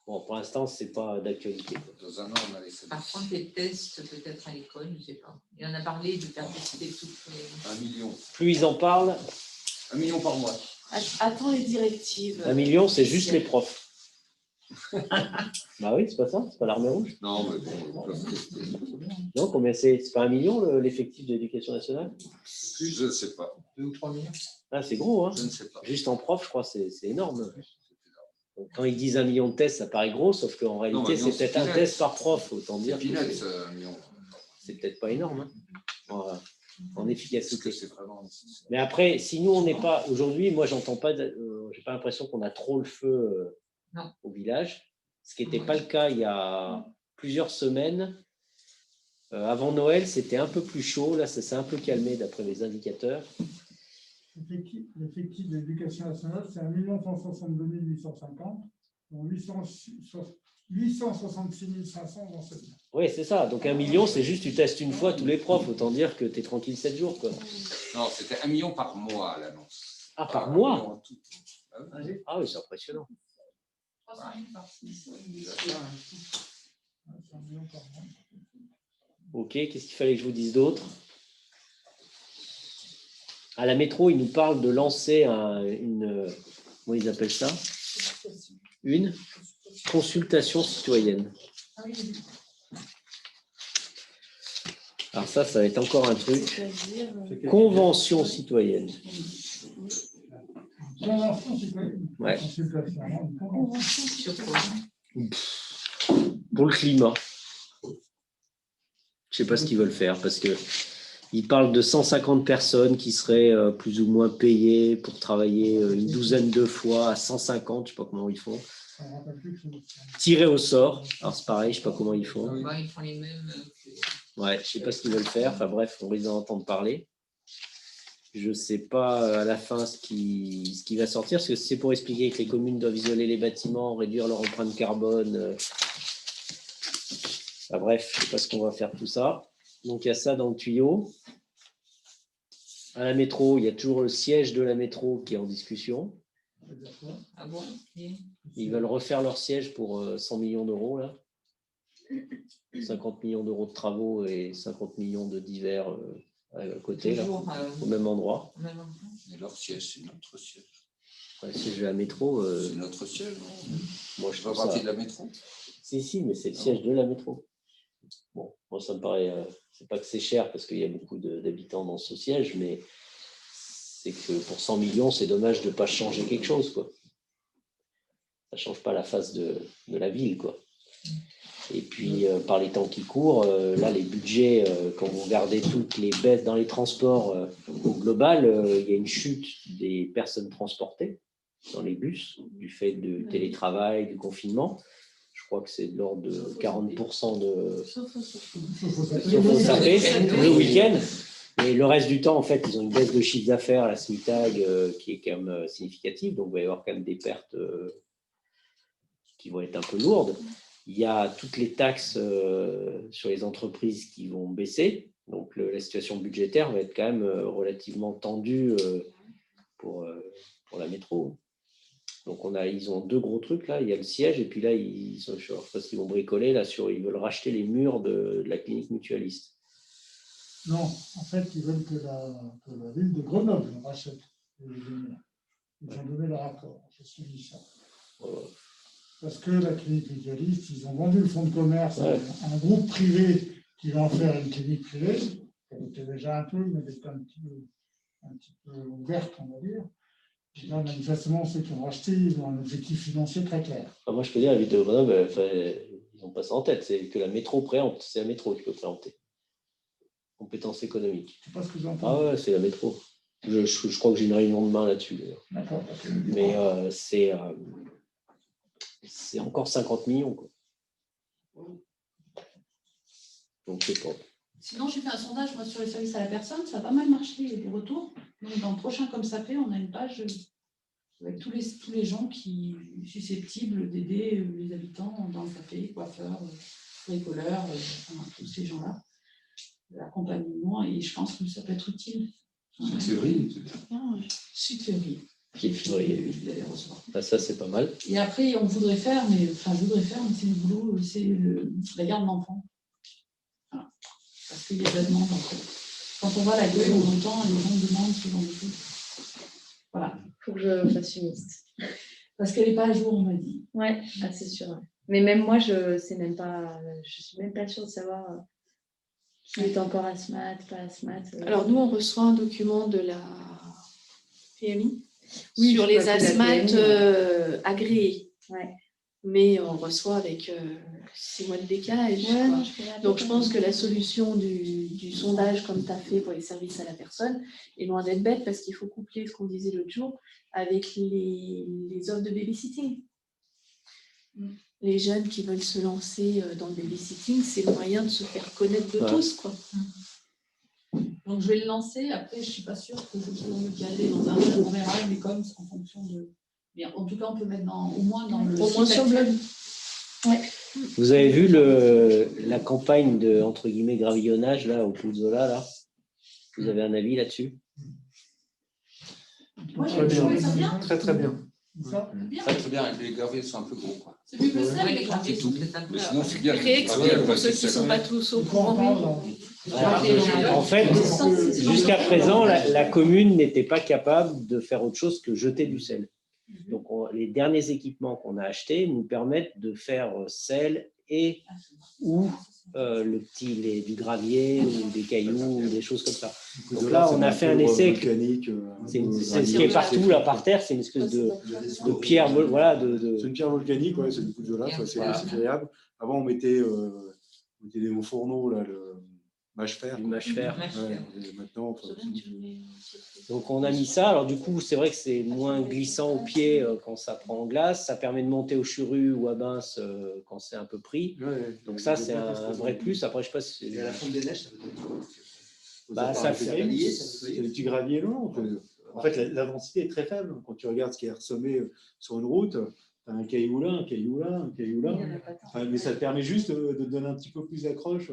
Bon, pour l'instant, ce n'est pas d'actualité. Dans un an, on a les Par contre, les tests, peut-être à l'école, je ne sais pas. Il en a parlé de faire tester toutes les... 1 million. Plus ils en parlent. 1 million par mois. Attends les directives. 1 million, c'est juste les profs. Bah oui, c'est pas ça, c'est pas l'armée rouge. Non, mais bon, ils peuvent tester. Non, combien c'est pas 1 million l'effectif de l'éducation nationale? Je ne sais pas. 2 ou 3 millions. Ah, c'est gros, hein. Je ne sais pas. Juste en prof, je crois, c'est énorme. Donc, quand ils disent 1 million de tests, ça paraît gros, sauf qu'en réalité, c'est peut-être un test par prof, autant dire. C'est 1 million. C'est peut-être pas énorme, hein, en efficacité. C'est vraiment... Mais après, si nous, on n'est pas aujourd'hui, moi, j'entends pas, j'ai pas l'impression qu'on a trop le feu au village, ce qui n'était pas le cas il y a plusieurs semaines. Avant Noël, c'était un peu plus chaud. Là, ça s'est un peu calmé d'après les indicateurs. L'effectif de l'éducation nationale, c'est 1 162 850, dont 866 500 enseignants. Oui, c'est ça. Donc 1 million, c'est juste tu testes une fois tous les profs. Autant dire que tu es tranquille 7 jours. Quoi. Non, c'était 1 million par mois, l'annonce. Ah, par mois? Ah oui, c'est impressionnant. 300 000 par 6. Ok, qu'est-ce qu'il fallait que je vous dise d'autre? À la métro, ils nous parlent de lancer une... Comment ils appellent ça? Une consultation citoyenne. Alors ça va être encore un truc. Convention citoyenne. Ouais. Pour le climat. Je ne sais pas ce qu'ils veulent faire parce qu'ils parlent de 150 personnes qui seraient plus ou moins payées pour travailler une douzaine de fois à 150, je ne sais pas comment ils font. Tirés au sort. Alors c'est pareil, je ne sais pas comment ils font. Ils font les mêmes. Ouais, je ne sais pas ce qu'ils veulent faire. Enfin bref, on risque d'en entendre parler. Je ne sais pas à la fin ce qui va sortir, parce que c'est pour expliquer que les communes doivent isoler les bâtiments, réduire leur empreinte carbone. Enfin, bref, je ne sais pas ce qu'on va faire tout ça. Donc il y a ça dans le tuyau. À la métro, il y a toujours le siège de la métro qui est en discussion. Ah bon? Ils veulent refaire leur siège pour 100 millions d'euros, là. 50 millions d'euros de travaux et 50 millions de divers à côté, là, au même endroit. Et leur siège, c'est notre siège. Le siège de la métro. C'est notre siège, non? Moi, je fais partie de la métro. Si, mais c'est le siège de la métro. Bon, moi, ça me paraît. C'est pas que c'est cher parce qu'il y a beaucoup d'habitants dans ce siège, mais c'est que pour 100 millions, c'est dommage de ne pas changer quelque chose, quoi. Ça ne change pas la face de la ville, quoi. Et puis, par les temps qui courent, là, les budgets, quand vous regardez toutes les baisses dans les transports, au global, il y a une chute des personnes transportées dans les bus, du fait du télétravail, du confinement. Je crois que c'est de l'ordre de 40% de... Sauf au sapé, le week-end. Et le reste du temps, en fait, ils ont une baisse de chiffre d'affaires à la SMITAG qui est quand même significative. Donc, il va y avoir quand même des pertes qui vont être un peu lourdes. Il y a toutes les taxes sur les entreprises qui vont baisser. Donc, la situation budgétaire va être quand même relativement tendue pour la métro. Donc, ils ont deux gros trucs là. Il y a le siège et puis là, je ne sais pas ce qu'ils vont bricoler là ils veulent racheter les murs de la clinique mutualiste. Non, en fait, ils veulent que la ville de Grenoble rachète les murs. Ils ont donné leur accord. Je suis dit ça. Parce que la clinique mutualiste, ils ont vendu le fonds de commerce à un groupe privé qui va en faire une clinique privée. Elle était déjà un peu, mais elle était un petit peu ouverte, on va dire. Et là, manifestement, ceux qui ont racheté, ils ont un objectif financier très clair. Enfin, moi, je peux dire, la ville de Grenoble, ils n'ont pas ça en tête. C'est que la métro préempte. C'est la métro qui peut préempter. Compétences économiques. Je ne sais pas ce que vous entendez. Ah ouais, c'est la métro. Je crois que j'ai une réunion demain là-dessus. D'accord. Mais c'est encore 50 millions. Quoi. Donc, c'est pas. Sinon, j'ai fait un sondage moi, sur les services à la personne, ça a pas mal marché, il y a des retours. Donc, dans le prochain Comme ça fait, on a une page avec tous les gens qui sont susceptibles d'aider les habitants dans le café, coiffeurs, bricoleurs, enfin, tous ces gens-là, l'accompagnement, et je pense que ça peut être utile. Sud-février. Ça, c'est pas mal. Et après, on voudrait faire, mais c'est le boulot, c'est la garde d'enfants. Voilà. Parce qu'il y a de la demande. Quand on va à la gueule, on entend, les gens demandent ce genre de choses. Voilà. Il faut que je fasse une liste. Parce qu'elle n'est pas à jour, on m'a dit. Ouais, c'est sûr. Ouais. Mais même moi, je suis même pas sûre de savoir qui est encore ASMAT, pas ASMAT. Alors, nous, on reçoit un document de la PMI je sur les crois que la ASMAT PMI, agréés. Ouais. Mais on reçoit avec 6 mois de décalage. Ouais, non, Donc, je pense que la solution du sondage, comme tu as fait pour les services à la personne, est loin d'être bête parce qu'il faut coupler ce qu'on disait l'autre jour avec les offres de babysitting. Les jeunes qui veulent se lancer dans le babysitting, c'est le moyen de se faire connaître de tous, quoi. Donc, je vais le lancer. Après, je ne suis pas sûre que je peux me caler dans un jeu. On verra les coms en fonction de... Bien, en tout cas, on peut mettre au moins dans le Au moins sur le blog. Ouais. Vous avez vu la campagne de, entre guillemets, gravillonnage là, au Puzzola, là? Vous avez un avis là-dessus? Moi, j'ai trouvé ça bien. Très, très bien. Très, très bien. Les gravés sont un peu gros, quoi. C'est mieux que ça, Ouais, les gravés sont tout. peut-être un peu- Mais sinon, c'est bien. Réexplique pour ceux qui ne sont pas tous au courant. En fait, jusqu'à présent, la commune n'était pas capable de faire autre chose que jeter du sel. Donc, les derniers équipements qu'on a achetés nous permettent de faire sel et ou du gravier ou des cailloux ou des choses comme ça. Donc là, on a fait un essai. C'est ce qui est partout là par terre, c'est une espèce de pierre, voilà. C'est une pierre volcanique, ouais, c'est du Puzzola, c'est agréable. Avant, on mettait au fourneau là, le mâche-fer. Du mâche-fer. Ouais, et maintenant, donc on a mis ça. Alors du coup, c'est vrai que c'est moins glissant au pied quand ça prend en glace. Ça permet de monter au churu ou à Bince quand c'est un peu pris. Ouais, donc ça, c'est un vrai plus. Après, je sais pas si... Et à la fonte des neiges, ça fait... C'est des petits graviers longs. En fait, la densité est très faible. Quand tu regardes ce qui est ressemé sur une route, tu as un caillou là, un caillou là, un caillou là. Enfin, mais ça te permet juste de te donner un petit peu plus d'accroche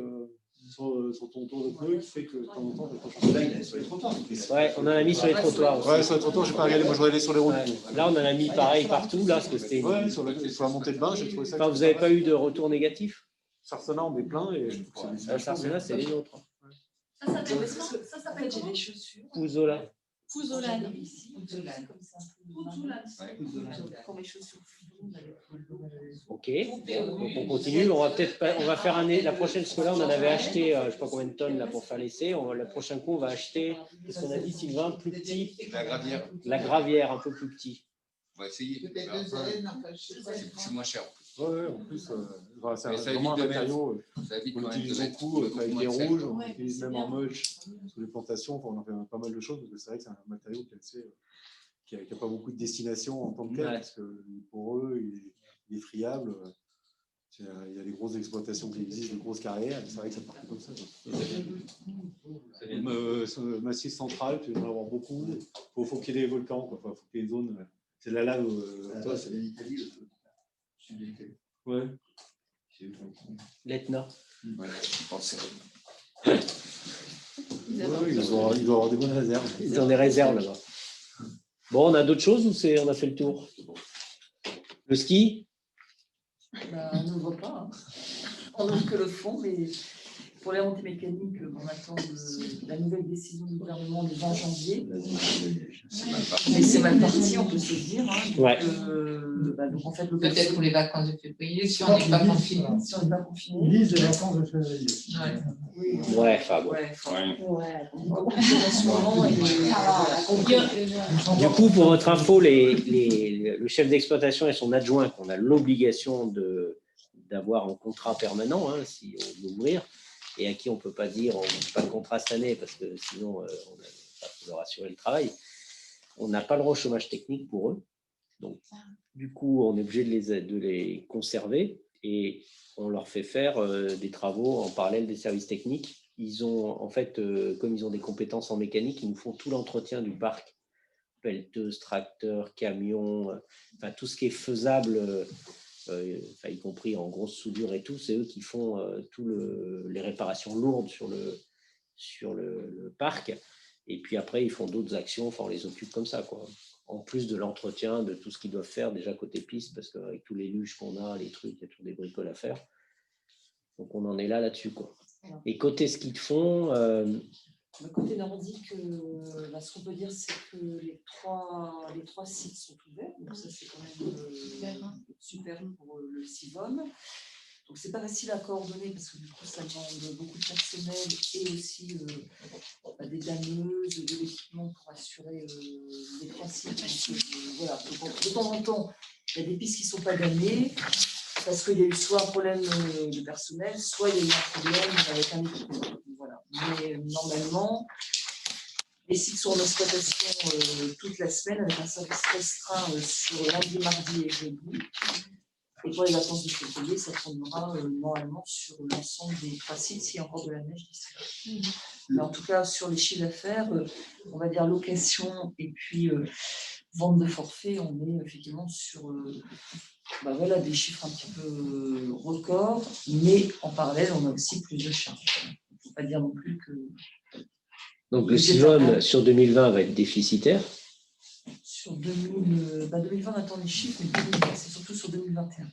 sur ton tour de pneu qui fait que de temps en temps, tu là, il est sur les trottoirs. Ouais, on en a mis sur les trottoirs aussi. Ouais, sur les trottoirs, je n'ai pas regardé. Moi, je regardais sur les routes. Ouais. Là, on en a mis pareil partout. Là, parce que c'était... Ouais, sur la montée de bain, j'ai trouvé ça. Enfin, vous n'avez pas eu de retour négatif? Sarcena, on met plein. Et je trouve que c'est Sarcena, c'est les nôtres. Ça s'appelle J'ai des chaussures. Puzzola. Pouzolane. Pour mes chaussures. Ok, donc on continue. On va faire la prochaine, parce que là on en avait acheté, je ne sais pas combien de tonnes là pour faire l'essai. La prochaine coup, on va acheter, qu'est-ce qu'on a dit, Sylvain, plus petit? La gravière. La gravière, un peu plus petit. On va essayer. C'est moins cher. Ouais, en plus, c'est ça vraiment un évite de matériau On qu'on utilise beaucoup avec les rouges, on l'utilise même en mulch sur les plantations, on en fait pas mal de choses, parce que c'est vrai que c'est un matériau qui n'a pas beaucoup de destination en tant que tel, parce que pour eux, il est friable. Il y a des grosses exploitations qui existent, des grosses carrières, c'est vrai que ça part comme ça. Massif central, tu vas en avoir beaucoup. Il faut qu'il y ait des volcans, il faut qu'il y ait des zones. C'est la lave. Toi, c'est l'Italie. Ouais. L'Etna. Voilà, je pensais. Ils doivent avoir des bonnes réserves. Ils ont des réserves là-bas. Bon, on a d'autres choses ou on a fait le tour? Le ski? On n'ouvre pas. On n'ouvre que le fond, mais pour les remontées mécaniques, on attend la nouvelle décision du gouvernement le 20 janvier. Mais c'est mal parti, on peut se dire. Donc, en fait, peut-être pour les vacances de février, si on n'est pas confiné. Si on n'est pas confiné. Ils lisent les vacances de février. Ouais, enfin bon. Du coup, pour votre info, le chef d'exploitation et son adjoint, qu'on a l'obligation d'avoir en contrat permanent, si on veut ouvrir, et à qui on ne peut pas dire on n'a pas de contrat cette année parce que sinon on va leur assurer le travail. On n'a pas le droit au chômage technique pour eux. Donc, du coup, on est obligé de les conserver et on leur fait faire des travaux en parallèle des services techniques ils ont, en fait, comme ils ont des compétences en mécanique, ils nous font tout l'entretien du parc. Pelleteuse, tracteur, camion, enfin, tout ce qui est faisable, y compris en grosse soudure et tout, c'est eux qui font les réparations lourdes sur le parc. Et puis après, ils font d'autres actions, enfin, on les occupe comme ça, quoi. En plus de l'entretien, de tout ce qu'ils doivent faire déjà côté piste, parce qu'avec tous les luges qu'on a, les trucs, il y a toujours des bricoles à faire. Donc on en est là-dessus, quoi. Et côté ski de fond, côté nordique, ce qu'on peut dire, c'est que les trois sites sont ouverts. Donc ça, c'est quand même super pour le CIVOM. Donc c'est pas facile à coordonner parce que du coup, ça demande beaucoup de personnel et aussi des dameuses, de l'équipement pour assurer les trois sites. Donc, voilà. Donc, de temps en temps, il y a des pistes qui ne sont pas damées parce qu'il y a eu soit un problème de personnel, soit il y a eu un problème avec un équipement. Voilà. Mais normalement, les sites sont en exploitation toute la semaine avec un service restreint sur lundi, mardi et jeudi. Et pour les vacances de février, ça tournera normalement sur l'ensemble des trois sites s'il y a encore de la neige d'ici. Mais en tout cas, sur les chiffres d'affaires, on va dire location et puis vente de forfait, on est effectivement sur des chiffres un petit peu records, mais en parallèle, on a aussi plus de charges. Il ne faut pas dire non plus que... Donc le CIVOM sur 2020 va être déficitaire. Sur 2020, on attend les chiffres, mais c'est surtout sur 2021.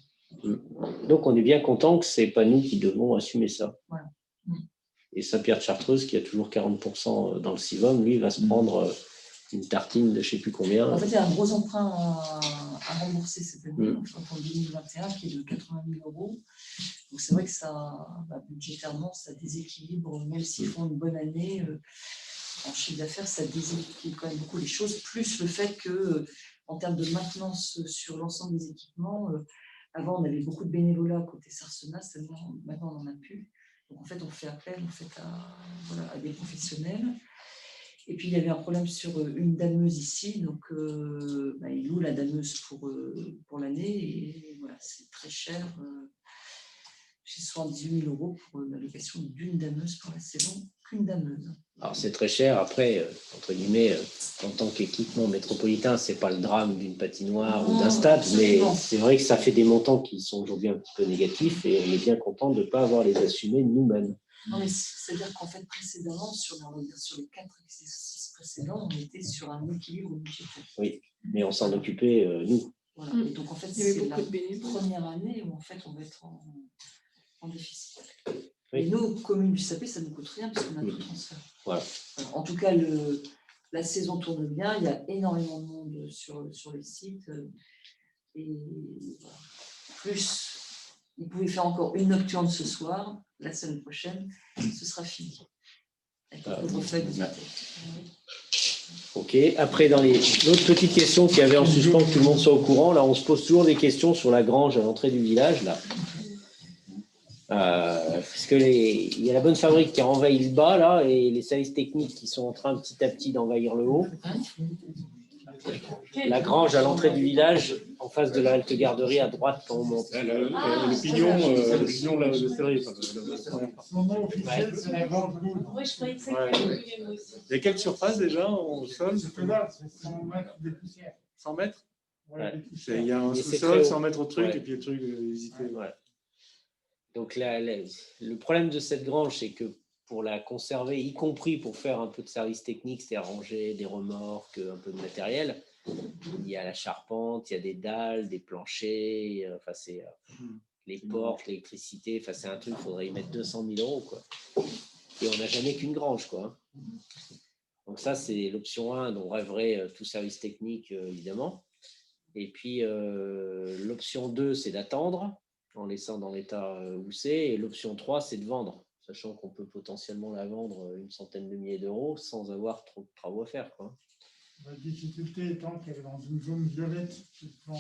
Donc on est bien content que ce n'est pas nous qui devons assumer ça. Voilà. Et Saint-Pierre de Chartreuse, qui a toujours 40% dans le CIVOM, lui, va se prendre une tartine de je ne sais plus combien. En fait, il y a un gros emprunt à rembourser cette année, en 2021, qui est de 80 000 €. Donc c'est vrai que ça, budgétairement, ça déséquilibre, même s'ils font une bonne année. En chiffre d'affaires, ça déséquilibre quand même beaucoup les choses, plus le fait que, en termes de maintenance sur l'ensemble des équipements, avant on avait beaucoup de bénévolat côté Sarcena, maintenant on n'en a plus. Donc en fait, on fait appel à des professionnels. Et puis il y avait un problème sur une dameuse ici, donc ils louent la dameuse pour l'année, et voilà, c'est très cher. J'ai 78 000 € pour la location d'une dameuse pour la saison, qu'une dameuse. Alors c'est très cher. Après, entre guillemets, en tant qu'équipement métropolitain, c'est pas le drame d'une patinoire ou d'un stade, mais c'est vrai que ça fait des montants qui sont aujourd'hui un petit peu négatifs et on est bien content de ne pas avoir les assumer nous-mêmes. Non, mais c'est-à-dire qu'en fait, précédemment, sur les 4 exercices précédents, on était sur un équilibre budgétaire. Oui, mais on s'en occupait, nous. Voilà. Et donc, en fait, c'est la première année où en fait, on va être en déficit. Oui. Et nous, commune du Sapé, ça ne nous coûte rien parce qu'on a tout transfert. Voilà. En tout cas, la saison tourne bien, il y a énormément de monde sur les sites. Et voilà. Plus, ils pouvaient faire encore une nocturne ce soir, la semaine prochaine, ce sera fini. Ok, après dans les autres petites questions qu'il y avait en suspens, que tout le monde soit au courant, là on se pose toujours des questions sur la grange à l'entrée du village, là. Parce que il y a la bonne fabrique qui a envahi le bas là et les services techniques qui sont en train petit à petit d'envahir le haut. La grange à l'entrée du village, en face de la halte garderie à droite quand on monte. Le pignon, le céleri. Son nom officiel, c'est la grande boule. Oui, je croyais que c'était aussi. Il y a quelle surface déjà au sol? C'est là, c'est 100 mètres de poussière. 100 mètres? Ouais. Il y a un sous-sol, 100 mètres au truc, et puis le truc visité. Ouais. Donc le problème de cette grange, c'est que pour la conserver, y compris pour faire un peu de service technique, c'est-à-dire ranger des remorques, un peu de matériel, il y a la charpente, il y a des dalles, des planchers, enfin c'est les portes, l'électricité, enfin c'est un truc, il faudrait y mettre 200 000 €, quoi. Et on n'a jamais qu'une grange, quoi. Donc ça, c'est l'option 1, dont rêverait tout service technique, évidemment. Et puis l'option 2, c'est d'attendre, en laissant dans l'état où c'est. Et l'option 3, c'est de vendre, sachant qu'on peut potentiellement la vendre une centaine de milliers d'euros sans avoir trop de travaux à faire, quoi. La difficulté étant qu'elle est dans une zone violette du plan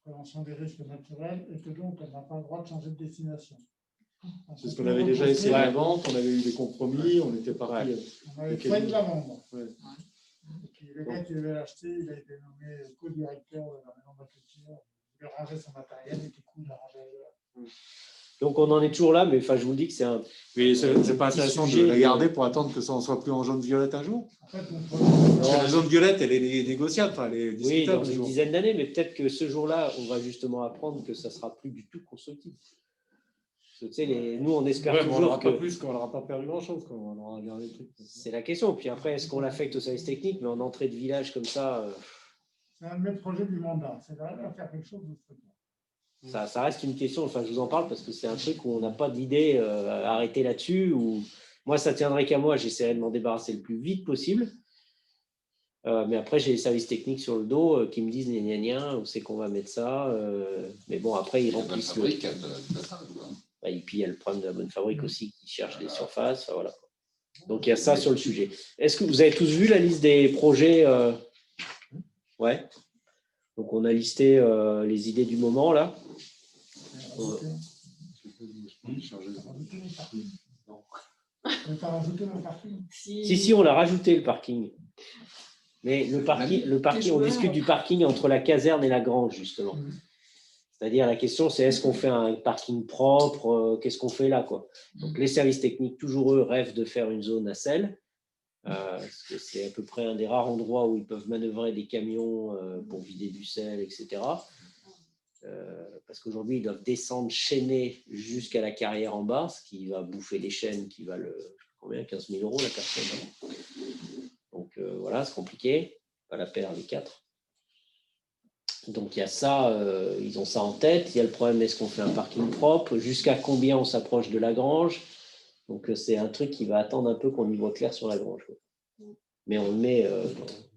prévention des risques naturels et que donc elle n'a pas le droit de changer de destination. C'est ce qu'on avait déjà essayé avant, qu'on avait eu des compromis, on était pareil. On avait failli de la vendre. Ouais. Et puis le gars qui devait l'acheter, il a été nommé co-directeur de la maison de la culture. Il a rangé son matériel et du coup il a rangé ailleurs. Donc on en est toujours là, mais enfin, je vous dis que c'est un. Mais c'est pas petit intéressant de sujet, la garder pour attendre que ça en soit plus en jaune-violette un jour. En fait, Parce que la zone violette, elle est négociable, enfin, elle est Oui, discutable. dans un une jour. dizaine d'années, mais peut-être que ce jour-là, on va justement apprendre que ça sera plus du tout constructible. Parce que, tu sais, nous, on espère Ouais, mais on toujours n'aura que. pas plus, qu'on n'aura pas perdu grand-chose, on aura gardé le truc. C'est la question. Puis après, est-ce qu'on l'affecte au service technique, mais en entrée de village comme ça, c'est un de mes projets du mandat, c'est d'arriver à faire quelque chose de structurant. ça reste une question. Enfin, je vous en parle parce que c'est un truc où on n'a pas d'idée arrêtée là-dessus. Ou moi, ça tiendrait qu'à moi. J'essaierai de m'en débarrasser le plus vite possible. Mais après, j'ai les services techniques sur le dos qui me disent gna gna gna, où c'est qu'on va mettre ça. Mais bon, après, ils remplissent le. Et puis, il y a le problème de la bonne fabrique aussi qui cherche des surfaces. Enfin, voilà. Donc, il y a ça sur le sujet. Est-ce que vous avez tous vu la liste des projets Ouais. Donc, on a listé les idées du moment, là. On pas rajouté mon parking. Si, on l'a rajouté, le parking. Mais le parking, on discute du parking entre la caserne et la grange, justement. C'est-à-dire, la question, c'est est-ce qu'on fait un parking propre qu'est-ce qu'on fait là, quoi. Donc, les services techniques, toujours eux, rêvent de faire une zone à sel. Parce que c'est à peu près un des rares endroits où ils peuvent manœuvrer des camions pour vider du sel, etc. Parce qu'aujourd'hui, ils doivent descendre chaînés jusqu'à la carrière en bas, ce qui va bouffer les chaînes qui valent combien, 15 000 € la personne. Donc voilà, c'est compliqué. Pas la paire, les 4. Donc il y a ça, ils ont ça en tête. Il y a le problème, est-ce qu'on fait un parking propre? Jusqu'à combien on s'approche de la grange? Donc c'est un truc qui va attendre un peu qu'on y voit clair sur la grange. Quoi. Mais on le met.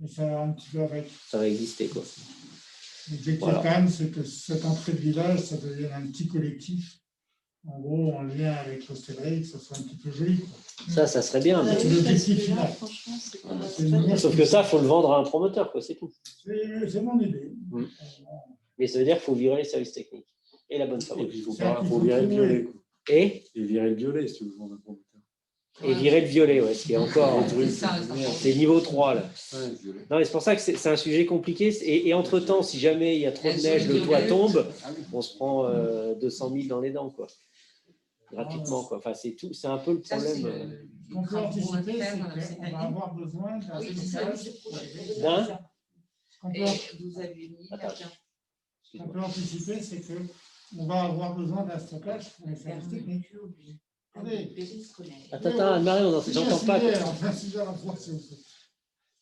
Ça va un petit peu avec. Ça va exister, quoi. L'objectif quand même, c'est que cette entrée de village, ça devienne un petit collectif. En gros, en lien avec l'hostellerie, que ce soit un petit peu joli. Ça serait bien. C'est l'objectif final. Sauf que ça, il faut le vendre à un promoteur, quoi, c'est tout. C'est mon idée. Mais ça veut dire qu'il faut virer les services techniques et la bonne fabrique. Il faut virer le violet. Et virer le violet, si tu veux vendre un promoteur. Et virer le violet, ouais, ce qui est encore. C'est niveau 3, là. Non, c'est pour ça que c'est un sujet compliqué. Et entre-temps, si jamais il y a trop de neige, le toit tombe, on se prend 200 000 dans les dents, quoi. Gratuitement, quoi. Enfin, c'est tout. C'est un peu le problème. Ce qu'on peut anticiper, c'est qu'on va avoir besoin d'un stockage. Ce qu'on peut anticiper, c'est qu'on va avoir besoin d'un stockage pour les services techniques. Attends, Anne-Marie, j'entends pas.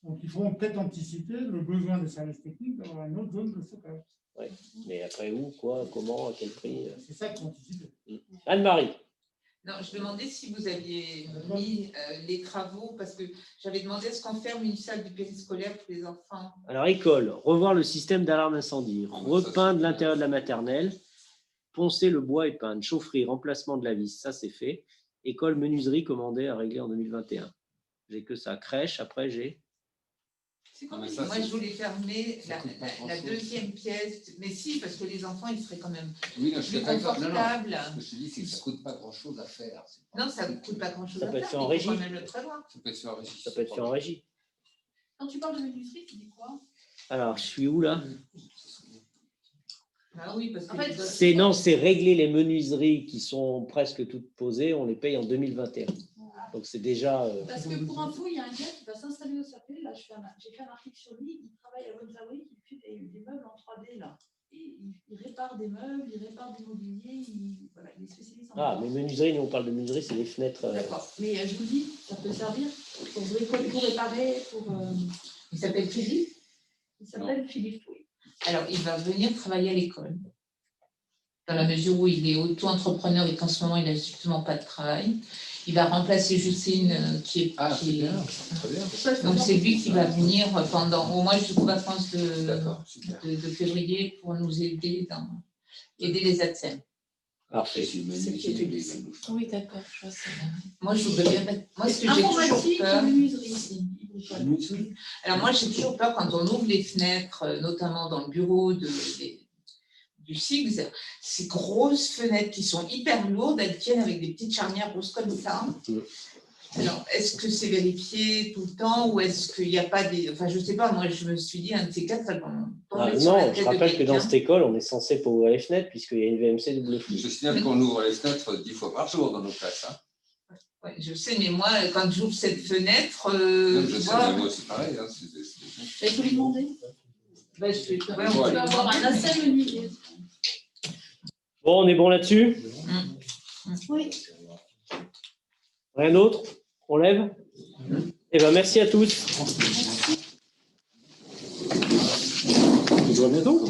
Donc, il faut peut-être anticiper le besoin des services techniques d'avoir une autre zone de stockage. Oui, mais après où, quoi, comment, à quel prix C'est ça qu'il faut anticiper. Anne-Marie. Non, je demandais si vous aviez mis les travaux, parce que j'avais demandé est-ce qu'on ferme une salle du périscolaire pour les enfants. Alors, école, revoir le système d'alarme incendie, repeindre l'intérieur de la maternelle, poncer le bois et peindre, chaufferie, remplacement de la vis, ça c'est fait. École, menuiserie commandée à régler en 2021. J'ai que ça. Crèche, après j'ai. Moi, je voulais fermer la deuxième pièce, mais si, parce que les enfants, ils seraient quand même plus confortables. Ce que je te dis, c'est que ça ne coûte pas grand-chose à faire. Non, ça ne coûte pas grand-chose à faire. Ça peut être fait en régie. Ça peut être fait en régie. Quand tu parles de menuiserie, tu dis quoi? Alors, je suis où là? Ah oui, parce que en fait, c'est régler les menuiseries qui sont presque toutes posées, on les paye en 2021. Donc c'est déjà. Parce que pour info, il y a un gars qui va s'installer au Sapel. Là, j'ai fait un article sur lui. Il travaille à Bonne Fabrique, il fait des meubles en 3D là. Et il répare des meubles, il répare du mobilier, il est spécialiste en. Mais menuiserie, nous on parle de menuiserie, c'est les fenêtres. D'accord. Mais je vous dis, ça peut servir pour réparer, Il s'appelle Philippe. Il s'appelle Philippe, oui. Alors, il va venir travailler à l'école. Dans la mesure où il est auto-entrepreneur et qu'en ce moment, il n'a justement pas de travail. Il va remplacer Justine qui est. Très bien. Donc, c'est lui qui va venir pendant au moins jusqu'aux vacances de février pour nous aider aider les ATSEM. Parfait. Oui, d'accord. Moi, je voudrais bien mettre. Moi, ce que j'ai toujours peur. Alors, moi, j'ai toujours peur quand on ouvre les fenêtres, notamment dans le bureau du SIGS, ces grosses fenêtres qui sont hyper lourdes, elles tiennent avec des petites charnières grosses comme ça. Alors, est-ce que c'est vérifié tout le temps ou est-ce qu'il n'y a pas des... Enfin, je ne sais pas, moi, je me suis dit, un de ces quatre, ça va tomber sur la Non, tête je de rappelle que dans quelqu'un. cette école, on est censé pas ouvrir les fenêtres puisqu'il y a une VMC double flux. Je signale qu'on ouvre les fenêtres 10 fois par jour dans nos classes. Hein. Ouais, je sais, mais moi, quand j'ouvre cette fenêtre, Non, tu je sais, vois, mais moi c'est pareil. Hein, Il faut lui demander. bah, je fais Ouais, on peut avoir un assez menuisier. Bon, on est bon là-dessus? Oui. Rien d'autre? On lève? Eh bien, merci à tous. On se voit bientôt.